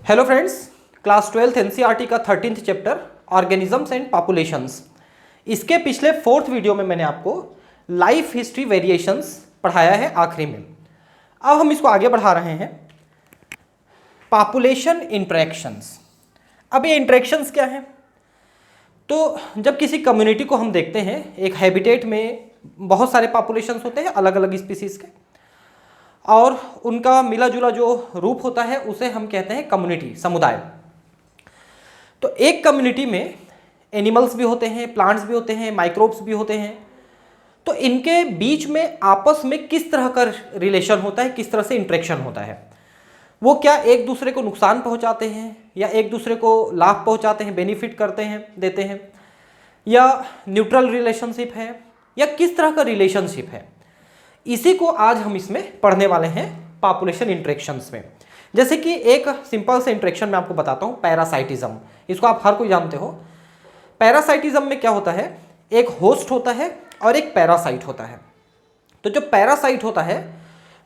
Hello friends, class 12th NCERT का 13th chapter organisms and populations. इसके पिछले 4th video में मैंने आपको लाइफ हिस्ट्री वेरिएशंस पढ़ाया है आखिरी में। अब हम इसको आगे बढ़ा रहे हैं, पॉपुलेशन इंटरेक्शंस। अब ये इंटरेक्शंस क्या हैं? तो जब किसी कम्युनिटी को हम देखते हैं, एक हैबिटेट में बहुत सारे पॉपुलेशंस होते हैं अलग अलग स्पीसीज़ के, और उनका मिला जुला जो रूप होता है उसे हम कहते हैं कम्युनिटी, समुदाय। तो एक कम्युनिटी में एनिमल्स भी होते हैं, प्लांट्स भी होते हैं, माइक्रोब्स भी होते हैं। तो इनके बीच में आपस में किस तरह का रिलेशन होता है, किस तरह से इंटरेक्शन होता है? वो क्या एक दूसरे को नुकसान पहुंचाते हैं या एक दूसरे को लाभ पहुंचाते हैं, बेनिफिट करते हैं, देते हैं, या न्यूट्रल रिलेशनशिप है, या किस तरह का रिलेशनशिप है? इसी को आज हम इसमें पढ़ने वाले हैं पॉपुलेशन इंटरेक्शंस में। जैसे कि एक सिंपल से इंटरेक्शन मैं आपको बताता हूँ, पैरासाइटिज्म। इसको आप हर कोई जानते हो। पैरासाइटिज्म में क्या होता है? एक होस्ट होता है और एक पैरासाइट होता है। तो जो पैरासाइट होता है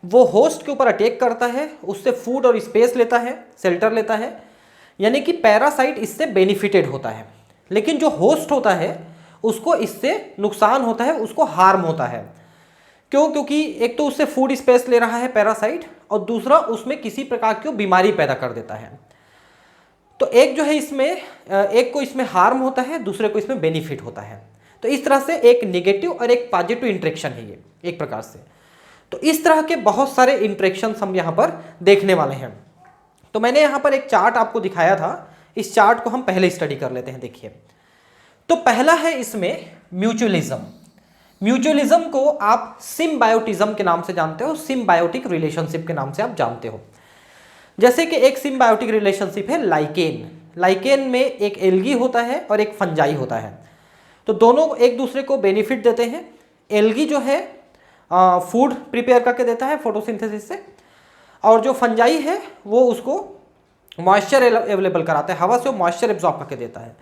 वो होस्ट के ऊपर अटैक करता है, उससे फूड और स्पेस लेता है, शेल्टर लेता है, यानी कि पैरासाइट इससे बेनिफिटेड होता है। लेकिन जो होस्ट होता है उसको इससे नुकसान होता है, उसको हार्म होता है। क्यों? क्योंकि एक तो उससे फूड स्पेस ले रहा है पैरासाइट, और दूसरा उसमें किसी प्रकार की बीमारी पैदा कर देता है। तो एक जो है इसमें, एक को इसमें हार्म होता है, दूसरे को इसमें बेनिफिट होता है। तो इस तरह से एक नेगेटिव और एक पॉजिटिव इंटरेक्शन है ये एक प्रकार से। तो इस तरह के बहुत सारे इंटरेक्शन हम यहाँ पर देखने वाले हैं। तो मैंने यहाँ पर एक चार्ट आपको दिखाया था, इस चार्ट को हम पहले स्टडी कर लेते हैं। देखिए, तो पहला है इसमें म्यूचुअलिज्म। म्यूचुअलिज्म को आप सिम्बायोटिज्म के नाम से जानते हो, सिम्बायोटिक रिलेशनशिप के नाम से आप जानते हो। जैसे कि एक सिम्बायोटिक रिलेशनशिप है लाइकेन। लाइकेन में एक एल्गी होता है और एक फंजाई होता है। तो दोनों एक दूसरे को बेनिफिट देते हैं। एल्गी जो है फूड प्रिपेयर करके देता है फोटोसिंथेसिस से, और जो फंजाई है वो उसको मॉइस्चर अवेलेबल कराता है, हवा से वो मॉइस्चर एब्जॉर्ब करके देता है।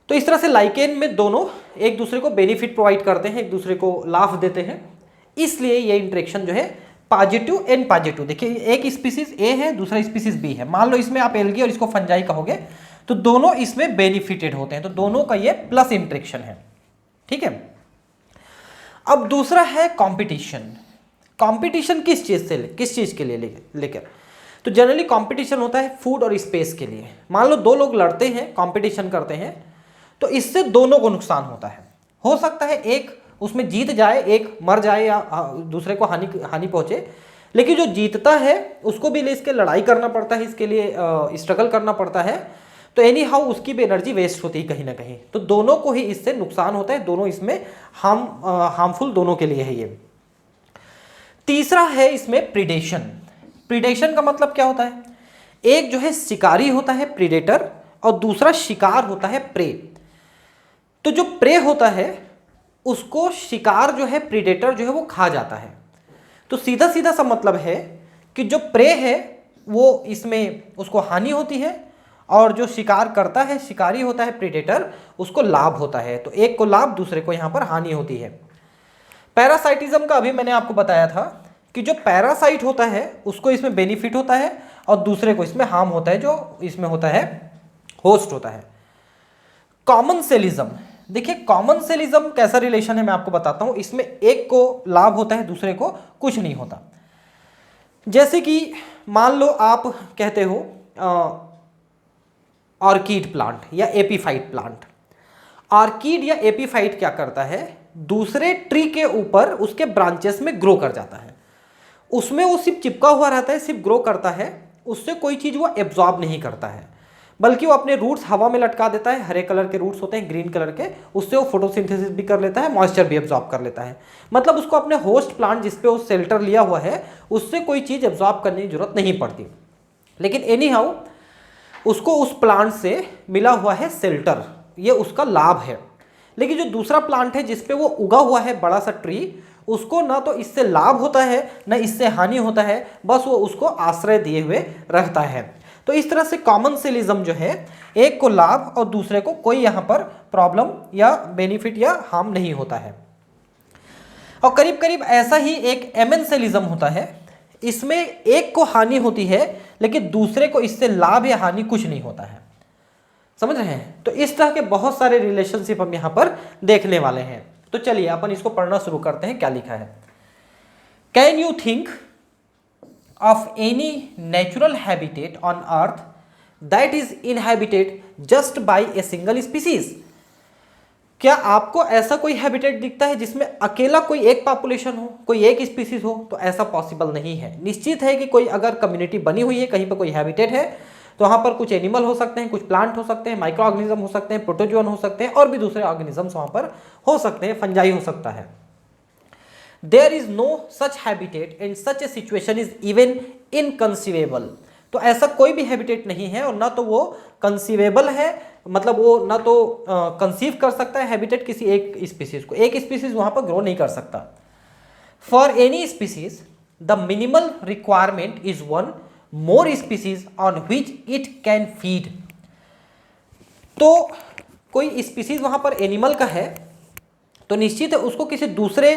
तो इस तरह से लाइकेन में दोनों एक दूसरे को बेनिफिट प्रोवाइड करते हैं, एक दूसरे को लाभ देते हैं। इसलिए ये इंटरेक्शन जो है पॉजिटिव एंड पॉजिटिव। देखिए, एक स्पीसीज ए है, दूसरा स्पीसीज बी है। मान लो इसमें आप एल्गी और इसको फंजाई कहोगे, तो दोनों इसमें बेनिफिटेड होते हैं। तो दोनों का ये प्लस इंटरेक्शन है। ठीक है। अब दूसरा है कंपटीशन। कंपटीशन किस चीज के लिए लेकर? तो जनरली कंपटीशन होता है फूड और स्पेस के लिए। मान लो दो लोग लड़ते हैं, कंपटीशन करते हैं, तो इससे दोनों को नुकसान होता है। हो सकता है एक उसमें जीत जाए, एक मर जाए या दूसरे को हानि पहुंचे, लेकिन जो जीतता है उसको भी इसके लड़ाई करना पड़ता है, इसके लिए स्ट्रगल करना पड़ता है। तो एनी हाउ उसकी भी एनर्जी वेस्ट होती है कहीं ना कहीं। तो दोनों को ही इससे नुकसान होता है, दोनों इसमें हार्मफुल दोनों के लिए है ये। तीसरा है इसमें प्रीडेशन। प्रीडेशन का मतलब क्या होता है? एक जो है शिकारी होता है प्रीडेटर, और दूसरा शिकार होता है प्रे। तो जो प्रे होता है उसको शिकार जो है, प्रीडेटर जो है, वो खा जाता है। तो सीधा सीधा सा मतलब है कि जो प्रे है वो इसमें उसको हानि होती है, और जो शिकार करता है, शिकारी होता है प्रीडेटर, उसको लाभ होता है। तो एक को लाभ, दूसरे को यहाँ पर हानि होती है। पैरासाइटिज्म का अभी मैंने आपको बताया था कि जो पैरासाइट होता है उसको इसमें बेनिफिट होता है, और दूसरे को इसमें हार्म होता है, जो इसमें होता है होस्ट होता है। कॉमन सेलिज्म। देखिए, कॉमन सेलिज्म कैसा रिलेशन है मैं आपको बताता हूं। इसमें एक को लाभ होता है, दूसरे को कुछ नहीं होता। जैसे कि मान लो आप कहते हो ऑर्किड प्लांट या एपीफाइट प्लांट। ऑर्किड या एपीफाइट क्या करता है? दूसरे ट्री के ऊपर उसके ब्रांचेस में ग्रो कर जाता है। उसमें वो सिर्फ चिपका हुआ रहता है, सिर्फ ग्रो करता है, उससे कोई चीज़ वो एब्जॉर्ब नहीं करता है, बल्कि वो अपने रूट्स हवा में लटका देता है। हरे कलर के रूट्स होते हैं, ग्रीन कलर के, उससे वो फोटोसिंथेसिस भी कर लेता है, मॉइस्चर भी एब्जॉर्ब कर लेता है। मतलब उसको अपने होस्ट प्लांट जिस पे वो शेल्टर लिया हुआ है उससे कोई चीज़ एब्जॉर्ब करने की जरूरत नहीं पड़ती। लेकिन एनी हाउ उसको उस प्लांट से मिला हुआ है शेल्टर, ये उसका लाभ है। लेकिन जो दूसरा प्लांट है जिस पे वो उगा हुआ है बड़ा सा ट्री, उसको ना तो इससे लाभ होता है ना इससे हानि होता है, बस वो उसको आश्रय दिए हुए रहता है। तो इस तरह से कॉमन सेलिज्म जो है, एक को लाभ और दूसरे को कोई यहाँ पर प्रॉब्लम या बेनिफिट या हार्म नहीं होता है। और करीब करीब ऐसा ही एक एमेंसेलिज्म होता है। इसमें एक को हानि होती है लेकिन दूसरे को इससे लाभ या हानि कुछ नहीं होता है। समझ रहे हैं? तो इस तरह के बहुत सारे रिलेशनशिप हम यहां पर देखने वाले हैं। तो चलिए अपन इसको पढ़ना शुरू करते हैं। क्या लिखा है? Can you think of any natural habitat on earth that is inhabited just by A single species? क्या आपको ऐसा कोई हैबिटेट दिखता है जिसमें अकेला कोई एक पॉपुलेशन हो, कोई एक स्पीसीज हो? तो ऐसा पॉसिबल नहीं है। निश्चित है कि कोई अगर कम्युनिटी बनी हुई है, कहीं पर कोई हैबिटेट है, तो वहां पर कुछ एनिमल हो सकते हैं, कुछ प्लांट हो सकते हैं, माइक्रो ऑर्गेनिज्म हो सकते हैं, प्रोटोजोन हो सकते हैं और भी दूसरे ऑर्गेनिजम्स वहां पर हो सकते हैं, फंजाई हो सकता है। There is no such habitat and such a situation is even inconceivable. तो ऐसा कोई भी हैबिटेट नहीं है और ना तो वो कंसीवेबल है, मतलब वो ना तो कंसीव कर सकता है हैबिटेट किसी एक स्पीसीज को। एक स्पीसीज वहां पर ग्रो नहीं कर सकता। For any species the minimal requirement is one more species on which it can feed. तो कोई स्पीसीज वहां पर एनिमल का है तो निश्चित है उसको किसी दूसरे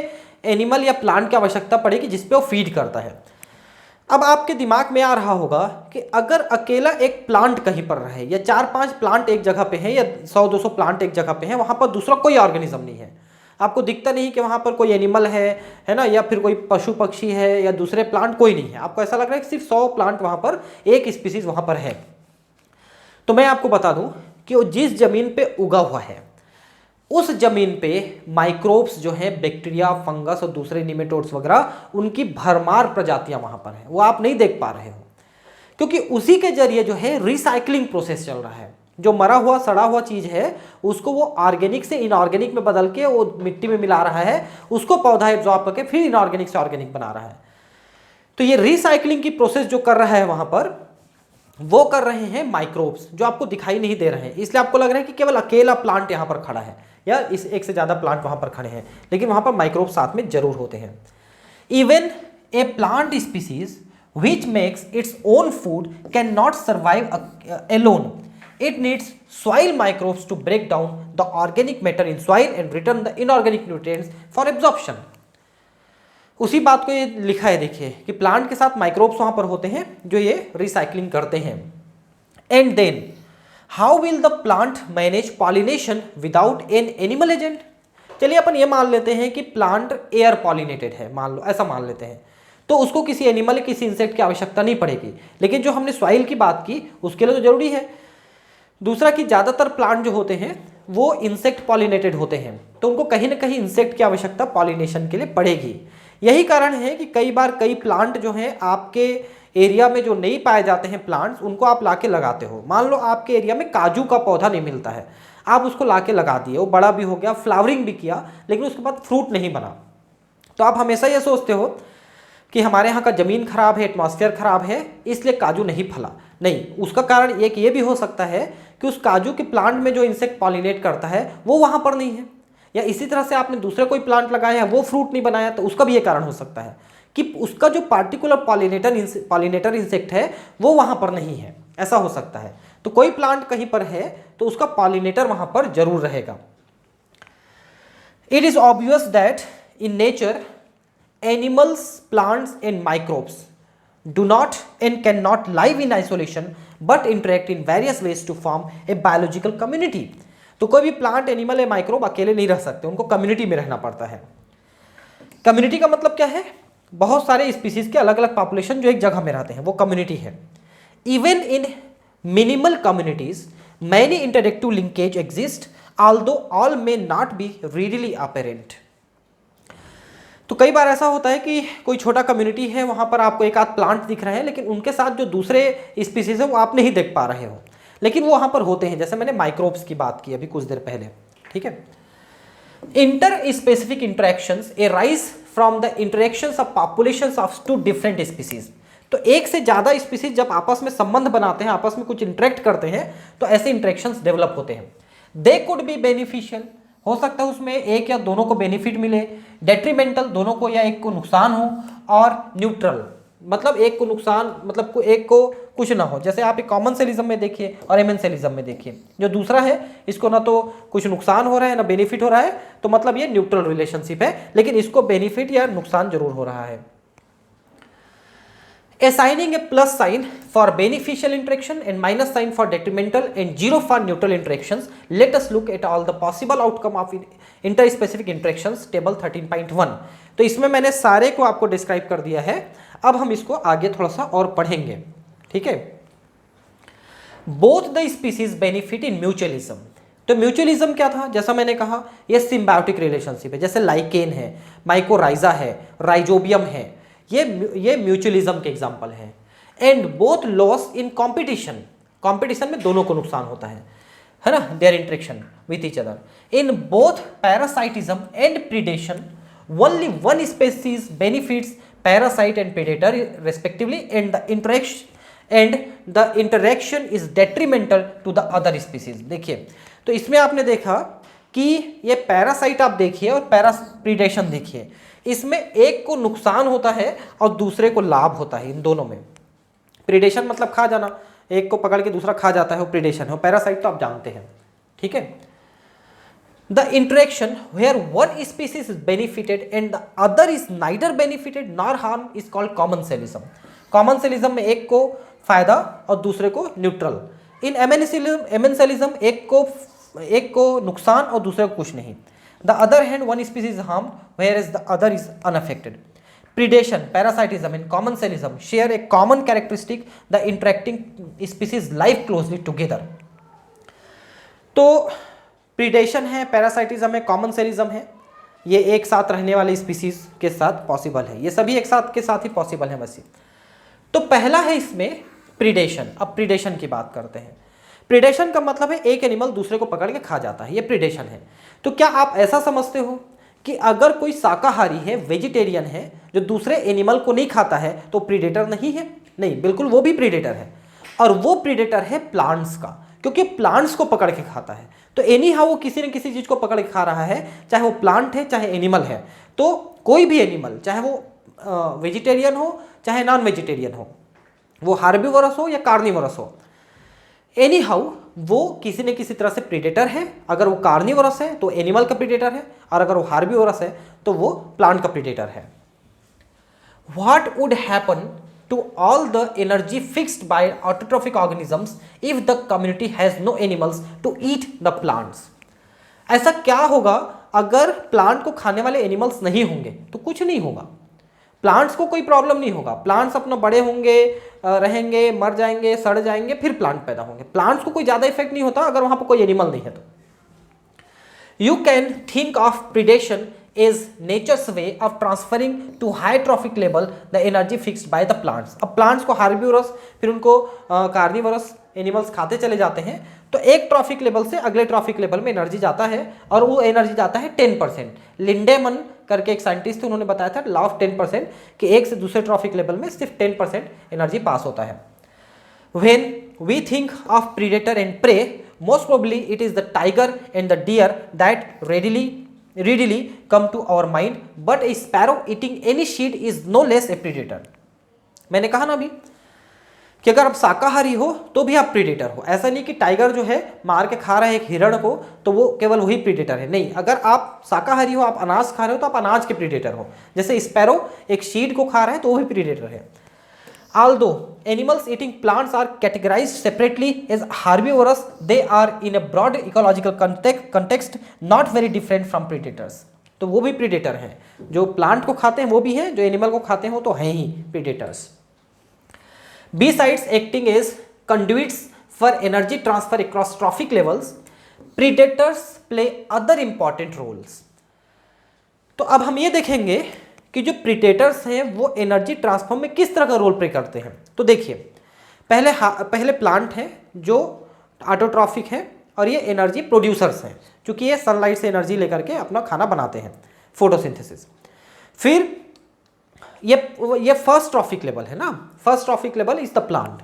एनिमल या प्लांट की आवश्यकता पड़ेगी जिसपे वो फीड करता है। अब आपके दिमाग में आ रहा होगा कि अगर अकेला एक प्लांट कहीं पर रहे या 4-5 प्लांट एक जगह पे है या 100-200 प्लांट एक जगह पे है, वहां पर दूसरा कोई ऑर्गेनिज्म नहीं है, आपको दिखता नहीं कि वहां पर कोई एनिमल है ना, या फिर कोई पशु पक्षी है या दूसरे प्लांट कोई नहीं है, आपको ऐसा लग रहा है कि सिर्फ 100 प्लांट वहां पर, एक स्पीसीज वहां पर है। तो मैं आपको बता दूं कि वो जिस जमीन पे उगा हुआ है उस जमीन पे माइक्रोब्स जो है, बैक्टीरिया, फंगस और दूसरे निमेटोड्स वगैरह, उनकी भरमार प्रजातियां वहां पर है, वो आप नहीं देख पा रहे हो क्योंकि उसी के जरिए जो है रिसाइकलिंग प्रोसेस चल रहा है। जो मरा हुआ सड़ा हुआ चीज है उसको वो ऑर्गेनिक से इनऑर्गेनिक में बदल के वो मिट्टी में मिला रहा है, उसको पौधा एब्जॉर्ब करके फिर इनऑर्गेनिक से ऑर्गेनिक बना रहा है। तो ये रिसाइकलिंग की प्रोसेस जो कर रहा है वहां पर, वो कर रहे हैं माइक्रोब्स, जो आपको दिखाई नहीं दे रहे हैं। इसलिए आपको लग रहा है कि केवल अकेला प्लांट यहां पर खड़ा है या इस एक से ज्यादा प्लांट वहां पर खड़े हैं, लेकिन वहां पर माइक्रोब्स साथ में जरूर होते हैं। Even a plant species which makes its own food cannot survive alone. It needs soil microbes to break down the organic matter in soil and return the inorganic nutrients for absorption. उसी बात को ये लिखा है, देखिए कि plant के साथ माइक्रोब्स वहां पर होते हैं जो ये रिसाइकलिंग करते हैं। And then how will the plant manage pollination without an animal agent? चलिए अपन ये मान लेते हैं कि प्लांट एयर पॉलिनेटेड है, मान लो, ऐसा मान लेते हैं, तो उसको किसी एनिमल, किसी इंसेक्ट की आवश्यकता नहीं पड़ेगी। लेकिन जो हमने सॉइल की बात की उसके लिए तो जरूरी है। दूसरा कि ज़्यादातर प्लांट जो होते हैं वो इंसेक्ट पॉलिनेटेड होते हैं, तो उनको कहीं ना कहीं इंसेक्ट की आवश्यकता पॉलिनेशन के लिए पड़ेगी। यही कारण है कि कई बार कई प्लांट जो हैं आपके एरिया में जो नहीं पाए जाते हैं प्लांट्स, उनको आप ला के लगाते हो। मान लो आपके एरिया में काजू का पौधा नहीं मिलता है, आप उसको ला के लगा दिए, वो बड़ा भी हो गया, फ्लावरिंग भी किया, लेकिन उसके बाद फ्रूट नहीं बना। तो आप हमेशा ये सोचते हो कि हमारे यहाँ का ज़मीन खराब है, एटमॉस्फेयर खराब है, इसलिए काजू नहीं फला। नहीं, उसका कारण एक ये भी हो सकता है कि उस काजू के प्लांट में जो इंसेक्ट पॉलिनेट करता है वो वहाँ पर नहीं है, या इसी तरह से आपने दूसरे कोई प्लांट लगाया है वो फ्रूट नहीं बनाया, तो उसका भी ये कारण हो सकता है कि उसका जो पार्टिकुलर पॉलिनेटर इंसेक्ट है वो वहाँ पर नहीं है, ऐसा हो सकता है। तो कोई प्लांट कहीं पर है तो उसका पॉलिनेटर वहाँ पर जरूर रहेगा। It is obvious that in nature animals, plants and microbes do not and cannot live in isolation but interact in various ways to form a biological community. तो कोई भी प्लांट, एनिमल या माइक्रोब अकेले नहीं रह सकते, उनको कम्युनिटी में रहना पड़ता है। कम्युनिटी का मतलब क्या है? बहुत सारे स्पीसीज के अलग अलग पॉपुलेशन जो एक जगह में रहते हैं, वो कम्युनिटी है। Even in minimal communities many interactive linkage exist although all may not be readily apparent. तो कई बार ऐसा होता है कि कोई छोटा कम्युनिटी है, वहाँ पर आपको एक आध प्लांट दिख रहे हैं, लेकिन उनके साथ जो दूसरे स्पीसीज है वो आप नहीं देख पा रहे हो, लेकिन वो वहाँ पर होते हैं। जैसे मैंने माइक्रोब्स की बात की अभी कुछ देर पहले, ठीक है। Interspecific interactions arise from the interactions of populations of two different species. तो एक से ज़्यादा स्पीसीज जब आपस में संबंध बनाते हैं, आपस में कुछ इंटरेक्ट करते हैं, तो ऐसे इंटरेक्शंस डेवलप होते हैं। दे कुड बी बेनिफिशियल, हो सकता है उसमें एक या दोनों को बेनिफिट मिले, डेट्रीमेंटल दोनों को या एक को नुकसान हो, और न्यूट्रल मतलब एक को नुकसान, मतलब एक को कुछ ना हो। जैसे आप एक कॉमन सेलिज्म में देखिए और एमेंसेलिज्म में देखिए, जो दूसरा है इसको ना तो कुछ नुकसान हो रहा है ना बेनिफिट हो रहा है, तो मतलब ये न्यूट्रल रिलेशनशिप है, लेकिन इसको बेनिफिट या नुकसान जरूर हो रहा है। assigning a plus sign for beneficial interaction and minus sign for detrimental and 0 for neutral interactions. Let us look at all the possible outcome of interspecific interactions table 13.1. तो इसमें मैंने सारे को आपको डिस्क्राइब कर दिया है, अब हम इसको आगे थोड़ा सा और पढ़ेंगे, ठीक है। Both the species benefit in mutualism. तो म्यूचुअलिज्म क्या था, जैसा मैंने कहा ये सिम्बायोटिक रिलेशनशिप है, जैसे लाइकेन है, माइकोराइजा है, राइजोबियम है, ये म्यूचुअलिज्म के एग्जांपल हैं। And both lose in competition, competition में दोनों को नुकसान होता है ना, their interaction with each other. In both parasitism and predation only one species benefits parasite and predator respectively and the interaction is detrimental to the other species. देखिए, तो इसमें आपने देखा कि ये पैरासाइट आप देखिए और प्रीडेशन देखिए, इसमें एक को नुकसान होता है और दूसरे को लाभ होता है, इन दोनों में। प्रीडेशन मतलब खा जाना, एक को पकड़ के दूसरा खा जाता है, वो प्रीडेशन है। पैरासाइट तो आप जानते हैं, ठीक है। The interaction where one species is benefited and the other is neither benefited nor harm is called commensalism. Commensalism में एक को फायदा और दूसरे को न्यूट्रल। इन एमेंसेलिज्म एक को नुकसान और दूसरे को कुछ नहीं। The other hand, one species is harmed, whereas the other is unaffected. Predation, parasitism, and commensalism share a common characteristic: the interacting species live closely together. तो predation है, parasitism है, commensalism है, ये एक साथ रहने वाले स्पीसीज के साथ पॉसिबल है, ये सभी एक साथ के साथ ही पॉसिबल है बस। तो पहला है इसमें प्रीडेशन। अब प्रीडेशन की बात करते हैं। प्रीडेशन का मतलब है एक एनिमल दूसरे को पकड़ के खा जाता है, ये प्रीडेशन है। तो क्या आप ऐसा समझते हो कि अगर कोई शाकाहारी है, वेजिटेरियन है, जो दूसरे एनिमल को नहीं खाता है तो प्रीडेटर नहीं है? नहीं, बिल्कुल वो भी प्रीडेटर है, और वो प्रीडेटर है प्लांट्स का, क्योंकि प्लांट्स को पकड़ के खाता है। तो एनी हाउ वो किसी न किसी चीज को पकड़ के खा रहा है, चाहे वो प्लांट है चाहे एनिमल है। तो कोई भी एनिमल, चाहे वो वेजिटेरियन हो चाहे नॉन वेजिटेरियन हो, वो हार्बीवोरस हो या कार्निवोरस हो, एनी हाउ वो किसी न किसी तरह से प्रीडेटर है। अगर वो कार्निवोरस है तो एनिमल का प्रीडेटर है, और अगर वो हार्बीवोरस है तो वो प्लांट का प्रीडेटर है। What would happen to all the energy fixed by autotrophic organisms if the community has no animals to eat the plants? ऐसा क्या होगा अगर प्लांट को खाने वाले एनिमल्स नहीं होंगे? तो कुछ नहीं होगा, प्लांट्स को कोई प्रॉब्लम नहीं होगा। प्लांट्स अपना बड़े होंगे, रहेंगे, मर जाएंगे, सड़ जाएंगे, फिर प्लांट पैदा होंगे। प्लांट्स को कोई ज़्यादा इफेक्ट नहीं होता अगर वहाँ पर कोई एनिमल नहीं है तो। You can think of predation is nature's way of transferring to high trophic level the energy fixed by the plants. अब प्लांट्स को हार्बीवोरस, फिर उनको कार्निवोरस एनिमल्स खाते चले जाते हैं, तो एक ट्रॉफिक लेवल से अगले ट्रॉफिक लेवल में एनर्जी जाता है, और वो एनर्जी जाता है 10%। लिंडेमन करके एक साइंटिस्ट थे, उन्होंने बताया था लॉ ऑफ 10%, कि एक से दूसरे ट्रॉफिक लेवल में सिर्फ 10% एनर्जी पास होता है। When we think of predator and prey, most probably it is the tiger and the deer that readily come to our mind, but a sparrow eating any seed is no less a predator. मैंने कहा ना अभी कि अगर आप शाकाहारी हो तो भी आप प्रीडेटर हो। ऐसा नहीं कि टाइगर जो है मार के खा रहा है एक हिरण को तो वो केवल वही प्रीडेटर है, नहीं। अगर आप शाकाहारी हो, आप अनाज खा रहे हो तो आप अनाज के प्रीडेटर हो। जैसे स्पैरो एक सीड को खा रहा है तो वो भी प्रीडेटर है। Although animals eating plants are categorized separately as herbivorous, they are in a broad ecological context not very different from predators. तो वो भी प्रीडेटर हैं, जो प्लांट को खाते हैं वो भी हैं, जो एनिमल को खाते हैं वो तो हैं ही predators. Besides acting as conduits for energy transfer across trophic levels, predators play other important roles. तो अब हम ये देखेंगे कि जो प्रीडेटर्स हैं वो एनर्जी ट्रांसफर में किस तरह का रोल प्ले करते हैं। तो देखिए, पहले प्लांट हैं जो ऑटोट्रॉफिक हैं और ये एनर्जी प्रोड्यूसर्स हैं, क्योंकि ये सनलाइट से एनर्जी लेकर के अपना खाना बनाते हैं, फोटोसिंथेसिस। फिर ये फर्स्ट ट्रॉफिक लेवल है ना, first trophic level is the plant.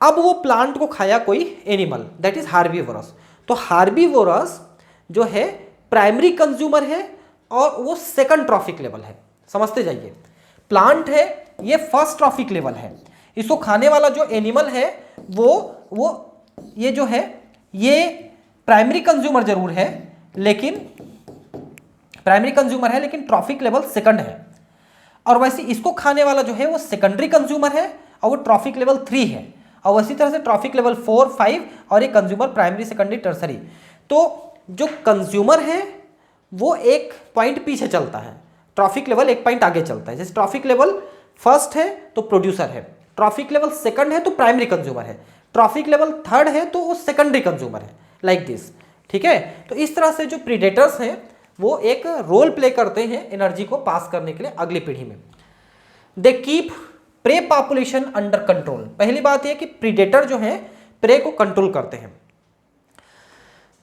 अब वो प्लांट को खाया कोई एनिमल, दैट इज हार्बीवोरस। तो हार्बीवोरस जो है प्राइमरी कंज्यूमर है और वो सेकंड ट्रॉफिक लेवल है, समझते जाइए। प्लांट है ये फर्स्ट ट्रॉफिक लेवल है, इसको खाने वाला जो एनिमल है वो ये जो है ये प्राइमरी कंज्यूमर जरूर है, लेकिन ट्रॉफिक लेवल सेकंड है। और वैसे इसको खाने वाला जो है वो सेकेंडरी कंज्यूमर है और वो ट्रॉफिक लेवल 3 है, और वैसी तरह से ट्रॉफिक लेवल 4, 5 और एक कंज्यूमर प्राइमरी, सेकेंडरी, टर्सरी। तो जो कंज्यूमर है वो एक पॉइंट पीछे चलता है, ट्रॉफिक लेवल एक पॉइंट आगे चलता है। जैसे ट्रॉफिक लेवल फर्स्ट है तो प्रोड्यूसर है, ट्रॉफिक लेवल सेकंड है तो प्राइमरी कंज्यूमर है, ट्रॉफिक लेवल थर्ड है तो वो सेकेंडरी कंज्यूमर है, लाइक दिस। ठीक है, तो इस तरह से जो प्रीडेटर्स हैं वो एक रोल प्ले करते हैं एनर्जी को पास करने के लिए अगली पीढ़ी में। They keep pray population under control. पहली बात यह कि प्रीडेटर जो है प्रे को कंट्रोल करते हैं।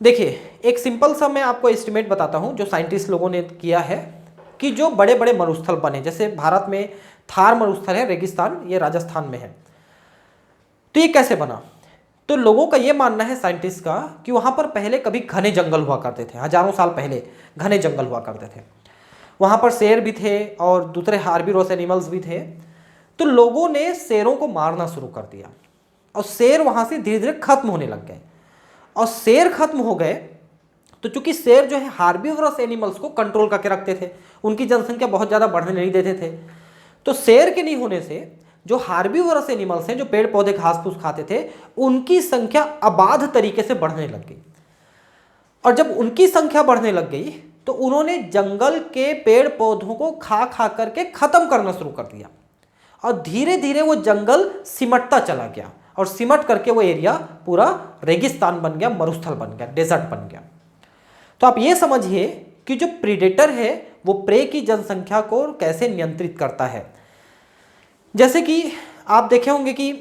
देखिए एक सिंपल सा मैं आपको एस्टिमेट बताता हूं जो साइंटिस्ट लोगों ने किया है कि जो बड़े बड़े मरुस्थल बने, जैसे भारत में थार मरुस्थल है, रेगिस्तान, ये राजस्थान में है। तो ये कैसे बना? तो लोगों का ये मानना है साइंटिस्ट का कि वहां पर पहले कभी घने जंगल हुआ करते थे, हजारों साल पहले घने जंगल हुआ करते थे। वहां पर शेर भी थे और दूसरे हार्बीवोरस एनिमल्स भी थे। तो लोगों ने शेरों को मारना शुरू कर दिया और शेर वहां से धीरे धीरे खत्म होने लग गए। और शेर खत्म हो गए तो चूंकि शेर जो है हार्बीवोरस एनिमल्स को कंट्रोल करके रखते थे, उनकी जनसंख्या बहुत ज़्यादा बढ़ने नहीं देते थे। तो शेर के नहीं होने से जो हार्बीवोरस एनिमल्स हैं, जो पेड़ पौधे घास फूस खाते थे, उनकी संख्या अबाध तरीके से बढ़ने लग गई। और जब उनकी संख्या बढ़ने लग गई तो उन्होंने जंगल के पेड़ पौधों को खा खा करके खत्म करना शुरू कर दिया और धीरे धीरे वो जंगल सिमटता चला गया और सिमट करके वो एरिया पूरा रेगिस्तान बन गया, मरुस्थल बन गया, डेजर्ट बन गया। तो आप ये समझिए कि जो प्रीडेटर है वो प्रे की जनसंख्या को कैसे नियंत्रित करता है। जैसे कि आप देखे होंगे कि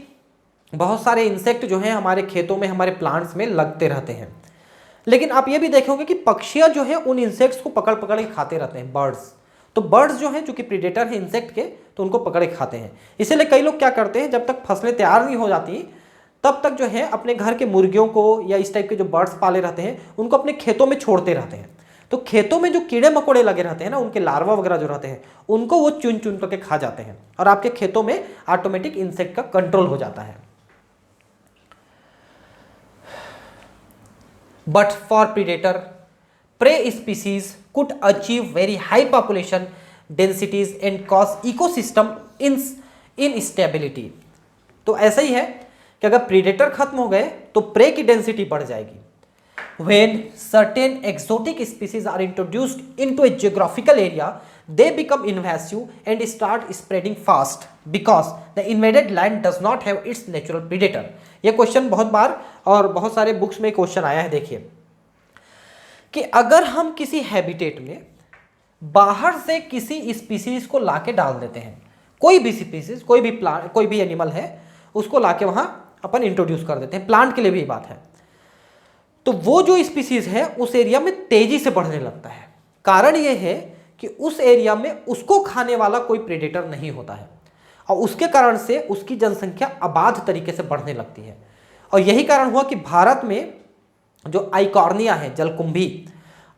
बहुत सारे इंसेक्ट जो हैं हमारे खेतों में, हमारे प्लांट्स में लगते रहते हैं, लेकिन आप ये भी देखे होंगे कि पक्षियां जो है उन इंसेक्ट्स को पकड़ पकड़ के खाते रहते हैं, बर्ड्स। तो बर्ड्स जो हैं चूंकि प्रीडेटर है इंसेक्ट के, तो उनको पकड़ के खाते हैं। इसीलिए कई लोग क्या करते हैं, जब तक फसलें तैयार नहीं हो जाती तब तक जो है अपने घर के मुर्गियों को या इस टाइप के जो बर्ड्स पाले रहते हैं उनको अपने खेतों में छोड़ते रहते हैं। तो खेतों में जो कीड़े मकोड़े लगे रहते हैं ना, उनके लार्वा वगैरह जो रहते हैं, उनको वो चुन चुन करके खा जाते हैं और आपके खेतों में ऑटोमेटिक इंसेक्ट का कंट्रोल हो जाता है। But for predator, prey species could achieve very high population densities and cause ecosystem instability। तो ऐसा ही है कि अगर प्रीडेटर खत्म हो गए तो प्रे की डेंसिटी बढ़ जाएगी। When certain exotic species are introduced into a geographical area, they become invasive and start spreading fast because the invaded land does not have its natural predator। ये क्वेश्चन बहुत बार और बहुत सारे बुक्स में question आया है। देखिए कि अगर हम किसी हैबिटेट में बाहर से किसी स्पीसीज को लाके डाल देते हैं, कोई भी स्पीसीज, कोई भी प्लांट, कोई भी एनिमल है, उसको लाके वहां अपन इंट्रोड्यूस कर देते हैं, प्लांट के लिए भी बात है, तो वो जो स्पीसीज है उस एरिया में तेजी से बढ़ने लगता है। कारण ये है कि उस एरिया में उसको खाने वाला कोई प्रेडेटर नहीं होता है और उसके कारण से उसकी जनसंख्या अबाध तरीके से बढ़ने लगती है। और यही कारण हुआ कि भारत में जो आइकॉर्निया है, जलकुंभी,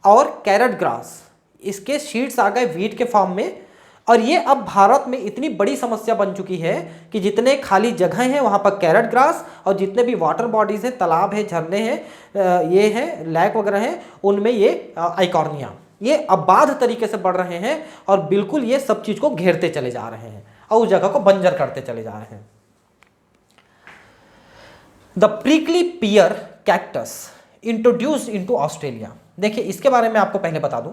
और कैरेट ग्रास, इसके सीड्स आ गए वीट के फॉर्म में। और ये अब भारत में इतनी बड़ी समस्या बन चुकी है कि जितने खाली जगह हैं वहाँ पर कैरेट ग्रास, और जितने भी वाटर बॉडीज़ हैं, तालाब है, झरने हैं, ये हैं, लैक वगैरह हैं, उनमें ये आइकॉर्निया, ये अबाध तरीके से बढ़ रहे हैं और बिल्कुल ये सब चीज़ को घेरते चले जा रहे हैं और उस जगह को बंजर करते चले जा रहे हैं। The prickly peer cactus introduced into Australia. देखिए इसके बारे में आपको पहले बता दूं,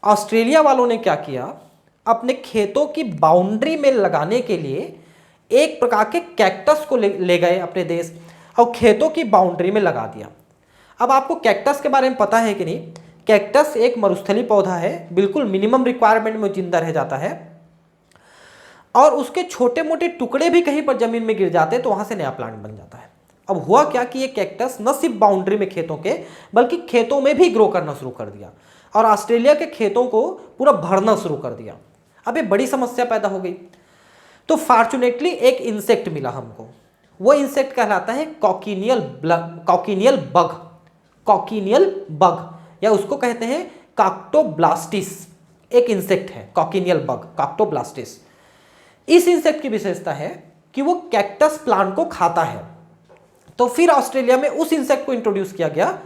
ऑस्ट्रेलिया वालों ने क्या किया, अपने खेतों की बाउंड्री में लगाने के लिए एक प्रकार के कैक्टस को ले गए अपने देश और खेतों की बाउंड्री में लगा दिया। अब आपको कैक्टस के बारे में पता है कि नहीं? कैक्टस एक मरुस्थलीय पौधा है, बिल्कुल मिनिमम रिक्वायरमेंट में जिंदा रह जाता है और उसके छोटे मोटे टुकड़े भी कहीं पर जमीन में गिर जाते हैं तो वहां से नया प्लांट बन जाता है। अब हुआ क्या कि ये कैक्टस न सिर्फ बाउंड्री में खेतों के, बल्कि खेतों में भी ग्रो करना शुरू कर दिया और ऑस्ट्रेलिया के खेतों को पूरा भरना शुरू कर दिया। अब ये बड़ी समस्या पैदा हो गई। तो फॉर्चुनेटली एक इंसेक्ट मिला हमको, वो इंसेक्ट कहलाता है कॉकिनियल बग, या उसको कहते हैं काक्टोब्लास्टिस। एक इंसेक्ट है कॉकिनियल बग, काक्टोब्लास्टिस। इस इंसेक्ट की विशेषता है कि वो कैक्टस प्लांट को खाता है। तो फिर ऑस्ट्रेलिया में उस इंसेक्ट को इंट्रोड्यूस किया गया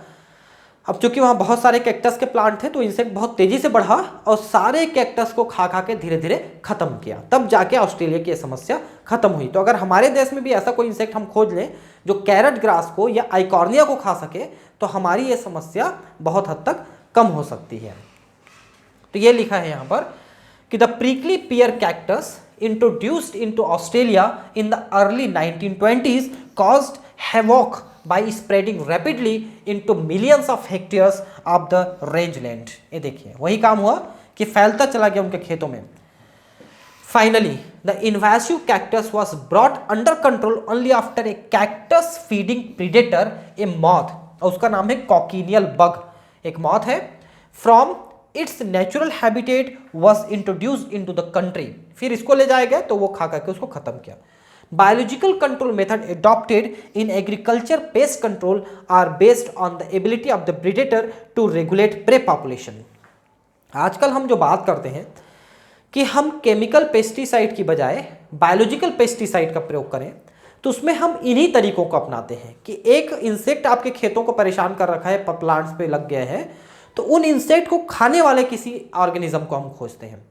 अब चूंकि वहाँ बहुत सारे कैक्टस के प्लांट थे तो इंसेक्ट बहुत तेजी से बढ़ा और सारे कैक्टस को खा खा के धीरे धीरे खत्म किया, तब जाके ऑस्ट्रेलिया की यह समस्या खत्म हुई। तो अगर हमारे देश में भी ऐसा कोई इंसेक्ट हम खोज लें जो कैरेट ग्रास को या आइकॉर्निया को खा सके तो हमारी ये समस्या बहुत हद तक कम हो सकती है। तो ये लिखा है यहाँ पर कि the prickly peer cactus introduced into Australia in the early 1920s caused havoc by spreading rapidly into millions of hectares of the rangeland। ये देखिए वही काम हुआ कि फैलता चला गया उनके खेतों में। Finally, the invasive cactus was brought under control only after a cactus feeding predator, a moth, और उसका नाम है cochineal bug, एक moth है, from its natural habitat was introduced into the country। फिर इसको ले जाया गया तो वो खा करके उसको खत्म किया। Biological control method adopted in agriculture pest control are based on the ability of the predator to regulate prey population। आजकल हम जो बात करते हैं कि हम केमिकल पेस्टिसाइड की बजाय बायोलॉजिकल पेस्टिसाइड का प्रयोग करें, तो उसमें हम इन्हीं तरीकों को अपनाते हैं कि एक इंसेक्ट आपके खेतों को परेशान कर रखा है, प्लांट्स पे लग गया है, तो उन इंसेक्ट को खाने वाले किसी ऑर्गेनिज्म को हम खोजते हैं,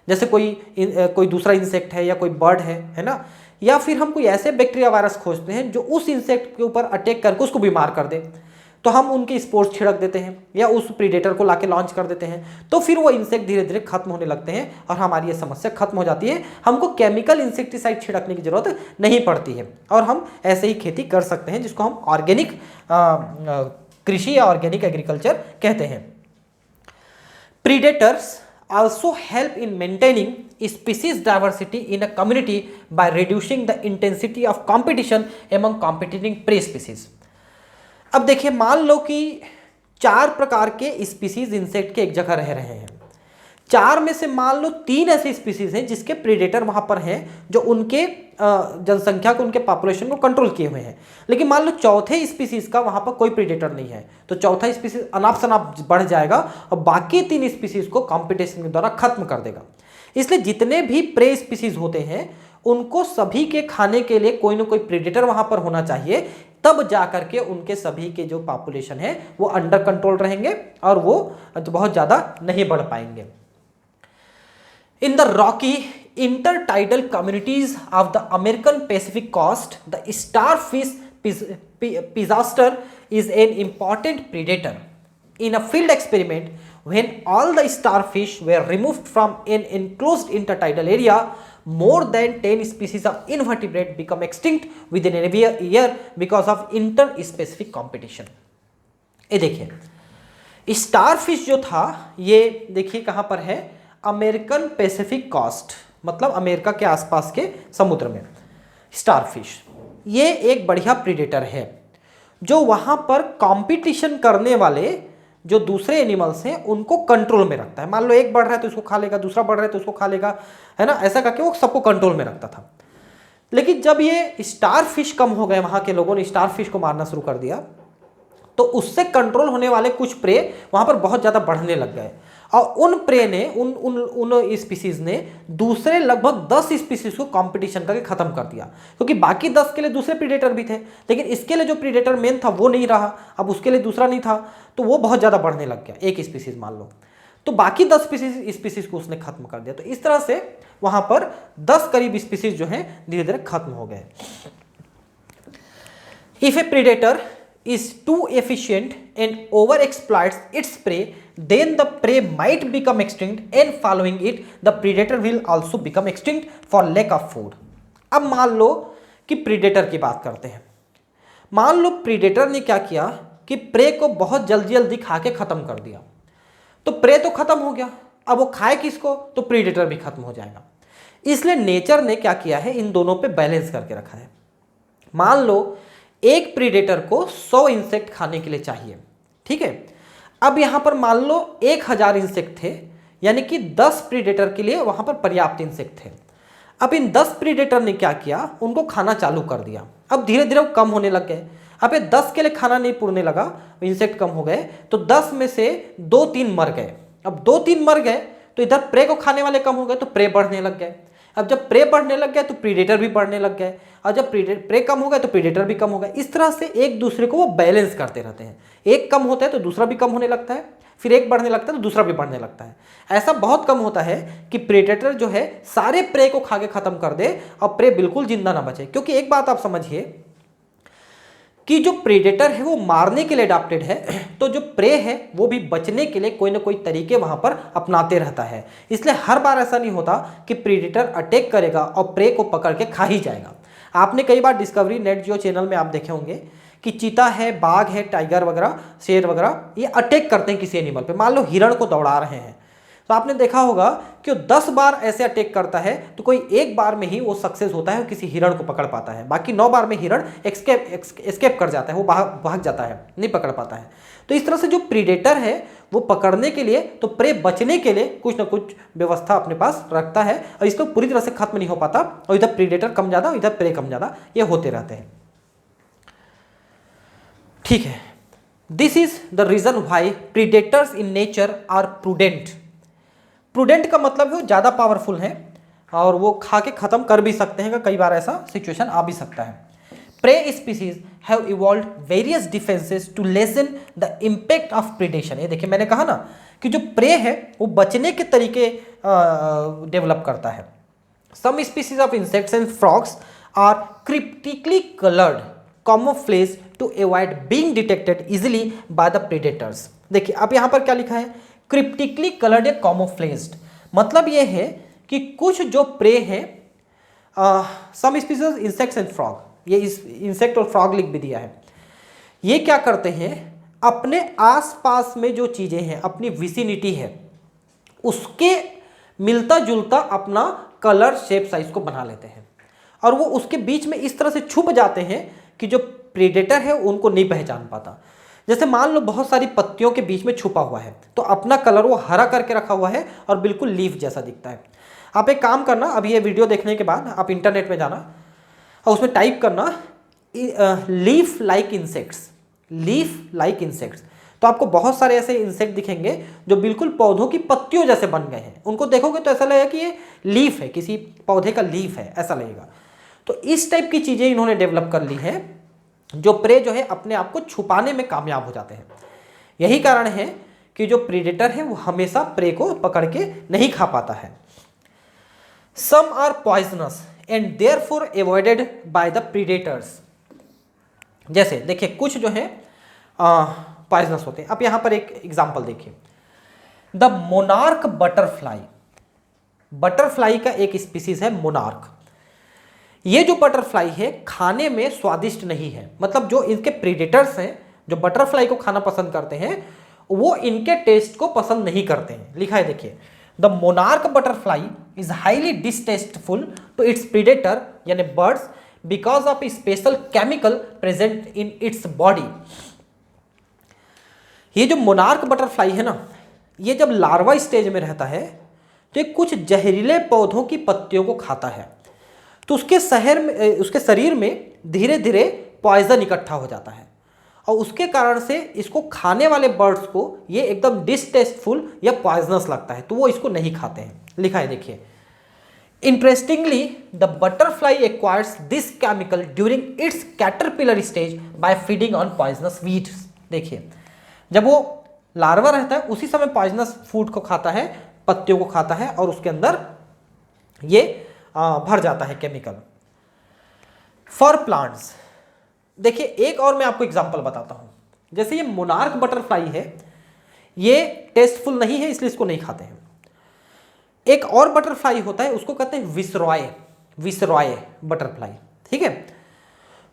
जैसे कोई दूसरा इंसेक्ट है या कोई बर्ड है ना, या फिर हम कोई ऐसे बैक्टीरिया वायरस खोजते हैं जो उस इंसेक्ट के ऊपर अटैक करके उसको बीमार कर दे, तो हम उनके स्पोर्स छिड़क देते हैं या उस प्रीडेटर को लाके लॉन्च कर देते हैं, तो फिर वो इंसेक्ट धीरे धीरे खत्म होने लगते हैं और हमारी ये समस्या खत्म हो जाती है। हमको केमिकल इंसेक्टिसाइड छिड़कने की जरूरत नहीं पड़ती है और हम ऐसे ही खेती कर सकते हैं, जिसको हम ऑर्गेनिक कृषि या ऑर्गेनिक एग्रीकल्चर कहते हैं। Predators also help in maintaining species diversity in a community by reducing the intensity of competition among competing prey species। अब देखिए, मान लो कि 4 प्रकार के स्पीसीज इंसेक्ट के एक जगह रह रहे हैं, 4 में से मान लो 3 ऐसे स्पीसीज हैं जिसके प्रीडेटर वहां पर हैं जो उनके जनसंख्या को, उनके पॉपुलेशन को कंट्रोल किए हुए हैं, लेकिन मान लो चौथे स्पीसीज का वहां पर कोई प्रीडेटर नहीं है, तो चौथा स्पीसीज अनाप शनाप बढ़ जाएगा और बाकी 3 स्पीसीज को कंपटीशन के द्वारा खत्म कर देगा। इसलिए जितने भी प्रे स्पीसीज होते हैं उनको सभी के खाने के लिए कोई ना कोई प्रीडेटर वहां पर होना चाहिए, तब जाकर के उनके सभी के जो पॉपुलेशन है वो अंडर कंट्रोल रहेंगे और वो बहुत ज्यादा नहीं बढ़ पाएंगे। In the rocky intertidal communities of the American Pacific coast, the starfish pisaster is an important predator. In a field experiment, when all the starfish were removed from an enclosed intertidal area, more than 10 species of invertebrate become extinct within a year because of interspecific competition। ये देखिए, starfish जो था, ये देखिए कहाँ पर है, American Pacific coast, मतलब अमेरिका के आसपास के समुद्र में। स्टारफिश ये एक बढ़िया प्रीडेटर है जो वहाँ पर कंपटीशन करने वाले जो दूसरे एनिमल्स हैं उनको कंट्रोल में रखता है। मान लो एक बढ़ रहा है तो इसको खा लेगा, दूसरा बढ़ रहा है तो उसको खा लेगा, है ना, ऐसा करके वो सबको कंट्रोल में रखता था। लेकिन जब ये स्टारफिश कम हो गए, वहाँ के लोगों ने स्टारफिश को मारना शुरू कर दिया, तो उससे कंट्रोल होने वाले कुछ प्रे वहाँ पर बहुत ज़्यादा बढ़ने लग गए और उन प्रे ने उन स्पीसीज ने दूसरे लगभग 10 स्पीसीज को कंपटीशन करके खत्म कर दिया, क्योंकि बाकी 10 के लिए दूसरे प्रीडेटर भी थे, लेकिन इसके लिए जो प्रीडेटर मेन था वो नहीं रहा, अब उसके लिए दूसरा नहीं था, तो वो बहुत ज़्यादा बढ़ने लग गया, एक स्पीसीज मान लो, तो बाकी 10 स्पीसीज को उसने खत्म कर दिया। तो इस तरह से वहाँ पर 10 करीब स्पीसीज जो हैं धीरे धीरे खत्म हो गए। If A predator is too efficient and overexploits its prey, then the prey might become extinct and following it the predator will also become extinct for lack of food। अब मान लो कि प्रीडेटर की बात करते हैं। मान लो प्रीडेटर ने क्या किया कि प्रे को बहुत जल्दी जल्दी खा के खत्म कर दिया, तो प्रे तो खत्म हो गया, अब वो खाए किसको, तो प्रीडेटर भी खत्म हो जाएगा। इसलिए नेचर ने क्या किया है, इन दोनों पे बैलेंस करके रखा है। मान लो एक प्रीडेटर को 100 इंसेक्ट खाने के लिए चाहिए, ठीक है। अब यहां पर मान लो 1000 इंसेक्ट थे, यानी कि 10 प्रीडेटर के लिए वहां पर पर्याप्त इंसेक्ट थे। अब इन 10 प्रीडेटर ने क्या किया, उनको खाना चालू कर दिया। अब धीरे धीरे वो कम होने लग गए। अब ये 10 के लिए खाना नहीं पुरने लगा, इंसेक्ट कम हो गए, तो 10 में से 2-3 मर गए। अब 2-3 मर गए तो इधर प्रे को खाने वाले कम हो गए, तो प्रे बढ़ने लग गए। अब जब प्रे बढ़ने लग गया तो प्रीडेटर भी बढ़ने लग गए, और जब प्रे कम हो गया तो प्रीडेटर भी कम हो गया। इस तरह से एक दूसरे को वो बैलेंस करते रहते हैं। एक कम होता है तो दूसरा भी कम होने लगता है, फिर एक बढ़ने लगता है तो दूसरा भी बढ़ने लगता है। ऐसा बहुत कम होता है कि प्रेडेटर जो है सारे प्रे को खा के खत्म कर दे और प्रे बिल्कुल जिंदा ना बचे। क्योंकि एक बात आप समझिए कि जो प्रेडेटर है वो मारने के लिए अडॉप्टेड है, तो जो प्रे है वो भी बचने के लिए कोई ना कोई तरीके वहां पर अपनाते रहता है। इसलिए हर बार ऐसा नहीं होता कि प्रेडेटर अटैक करेगा और प्रे को पकड़ के खा ही जाएगा। आपने कई बार डिस्कवरी नेट जियो चैनल में आप देखे होंगे कि चीता है, बाघ है, टाइगर वगैरह, शेर वगैरह, ये अटैक करते हैं किसी एनिमल पे। मान लो हिरण को दौड़ा रहे हैं, तो आपने देखा होगा कि वो 10 बार ऐसे अटैक करता है तो कोई एक बार में ही वो सक्सेस होता है, किसी हिरण को पकड़ पाता है। बाकी 9 बार में हिरण एस्केप कर जाता है, वो भाग जाता है, नहीं पकड़ पाता है। तो इस तरह से जो प्रीडेटर है वो पकड़ने के लिए, तो प्रे बचने के लिए कुछ ना कुछ व्यवस्था अपने पास रखता है, और इसको पूरी तरह से खत्म नहीं हो पाता, और इधर प्रीडेटर कम ज़्यादा, इधर प्रे कम ज़्यादा, ये होते रहते हैं। ठीक है, this is the reason why predators in nature are prudent. Prudent का मतलब है ज़्यादा पावरफुल है और वो खा के खत्म कर भी सकते हैं, कई बार ऐसा सिचुएशन आ भी सकता है। Prey species have evolved various defences to lessen the impact of predation. ये देखिए मैंने कहा ना कि जो प्रे है वो बचने के तरीके डेवलप करता है। Some species of insects and frogs are cryptically coloured camouflage to avoid being detected easily by the predators। देखिए अब यहाँ पर क्या लिखा है, क्रिप्टिकली कलर्ड या camouflaged, मतलब ये है कि कुछ जो प्रे है, some species insects and frog, ये इंसेक्ट और फ्रॉग लिख भी दिया है, ये क्या करते हैं अपने आसपास में जो चीजें हैं, अपनी विसिनिटी है, उसके मिलता जुलता अपना कलर शेप साइज को बना लेते हैं, और वो उसके बीच में इस तरह से छुप जाते हैं कि जो प्रेडेटर है उनको नहीं पहचान पाता। जैसे मान लो बहुत सारी पत्तियों के बीच में छुपा हुआ है, तो अपना कलर वो हरा करके रखा हुआ है और बिल्कुल लीफ जैसा दिखता है। आप एक काम करना, अभी ये वीडियो देखने के बाद आप इंटरनेट में जाना और उसमें टाइप करना leaf like insects, leaf like insects, तो आपको बहुत सारे ऐसे इंसेक्ट दिखेंगे जो बिल्कुल पौधों की पत्तियों जैसे बन गए हैं। उनको देखोगे तो ऐसा लगेगा कि ये लीफ है, किसी पौधे का लीफ है, ऐसा लगेगा। तो इस टाइप की चीजें इन्होंने डेवलप कर ली है, जो प्रे जो है अपने आप को छुपाने में कामयाब हो जाते हैं। यही कारण है कि जो प्रीडेटर है वो हमेशा प्रे को पकड़ के नहीं खा पाता है। Some are poisonous and therefore avoided by the predators. जैसे देखिए कुछ जो है पॉइजनस होते हैं। अब यहां पर एक एग्जांपल देखिए, द मोनार्क बटरफ्लाई। बटरफ्लाई का एक स्पीसीज है मोनार्क। ये जो बटरफ्लाई है खाने में स्वादिष्ट नहीं है, मतलब जो इनके प्रीडेटर्स हैं जो बटरफ्लाई को खाना पसंद करते हैं वो इनके टेस्ट को पसंद नहीं करते हैं। लिखा है देखिए, the monarch butterfly is highly distasteful to its predator यानी birds because of special chemical present in its body. ये जो मोनार्क बटरफ्लाई है ना, ये जब लार्वा स्टेज में रहता है तो ये कुछ जहरीले पौधों की पत्तियों को खाता है, तो उसके शरीर में धीरे धीरे पॉइजन इकट्ठा हो जाता है, और उसके कारण से इसको खाने वाले बर्ड्स को ये एकदम डिसटेस्टफुल या पॉइजनस लगता है, तो वो इसको नहीं खाते हैं। लिखा है देखिए, interestingly the butterfly acquires this chemical during its caterpillar stage by feeding on poisonous weeds. देखिए जब वो लार्वा रहता है उसी समय पॉइजनस फूड को खाता है, पत्तियों को खाता है, और उसके अंदर ये भर जाता है केमिकल। फॉर प्लांट्स, देखिए एक और मैं आपको एग्जांपल बताता हूं। जैसे ये मोनार्क बटरफ्लाई है, ये टेस्टफुल नहीं है इसलिए इसको नहीं खाते हैं। एक और बटरफ्लाई होता है उसको कहते हैं विसरॉय, विसरॉय बटरफ्लाई, ठीक है।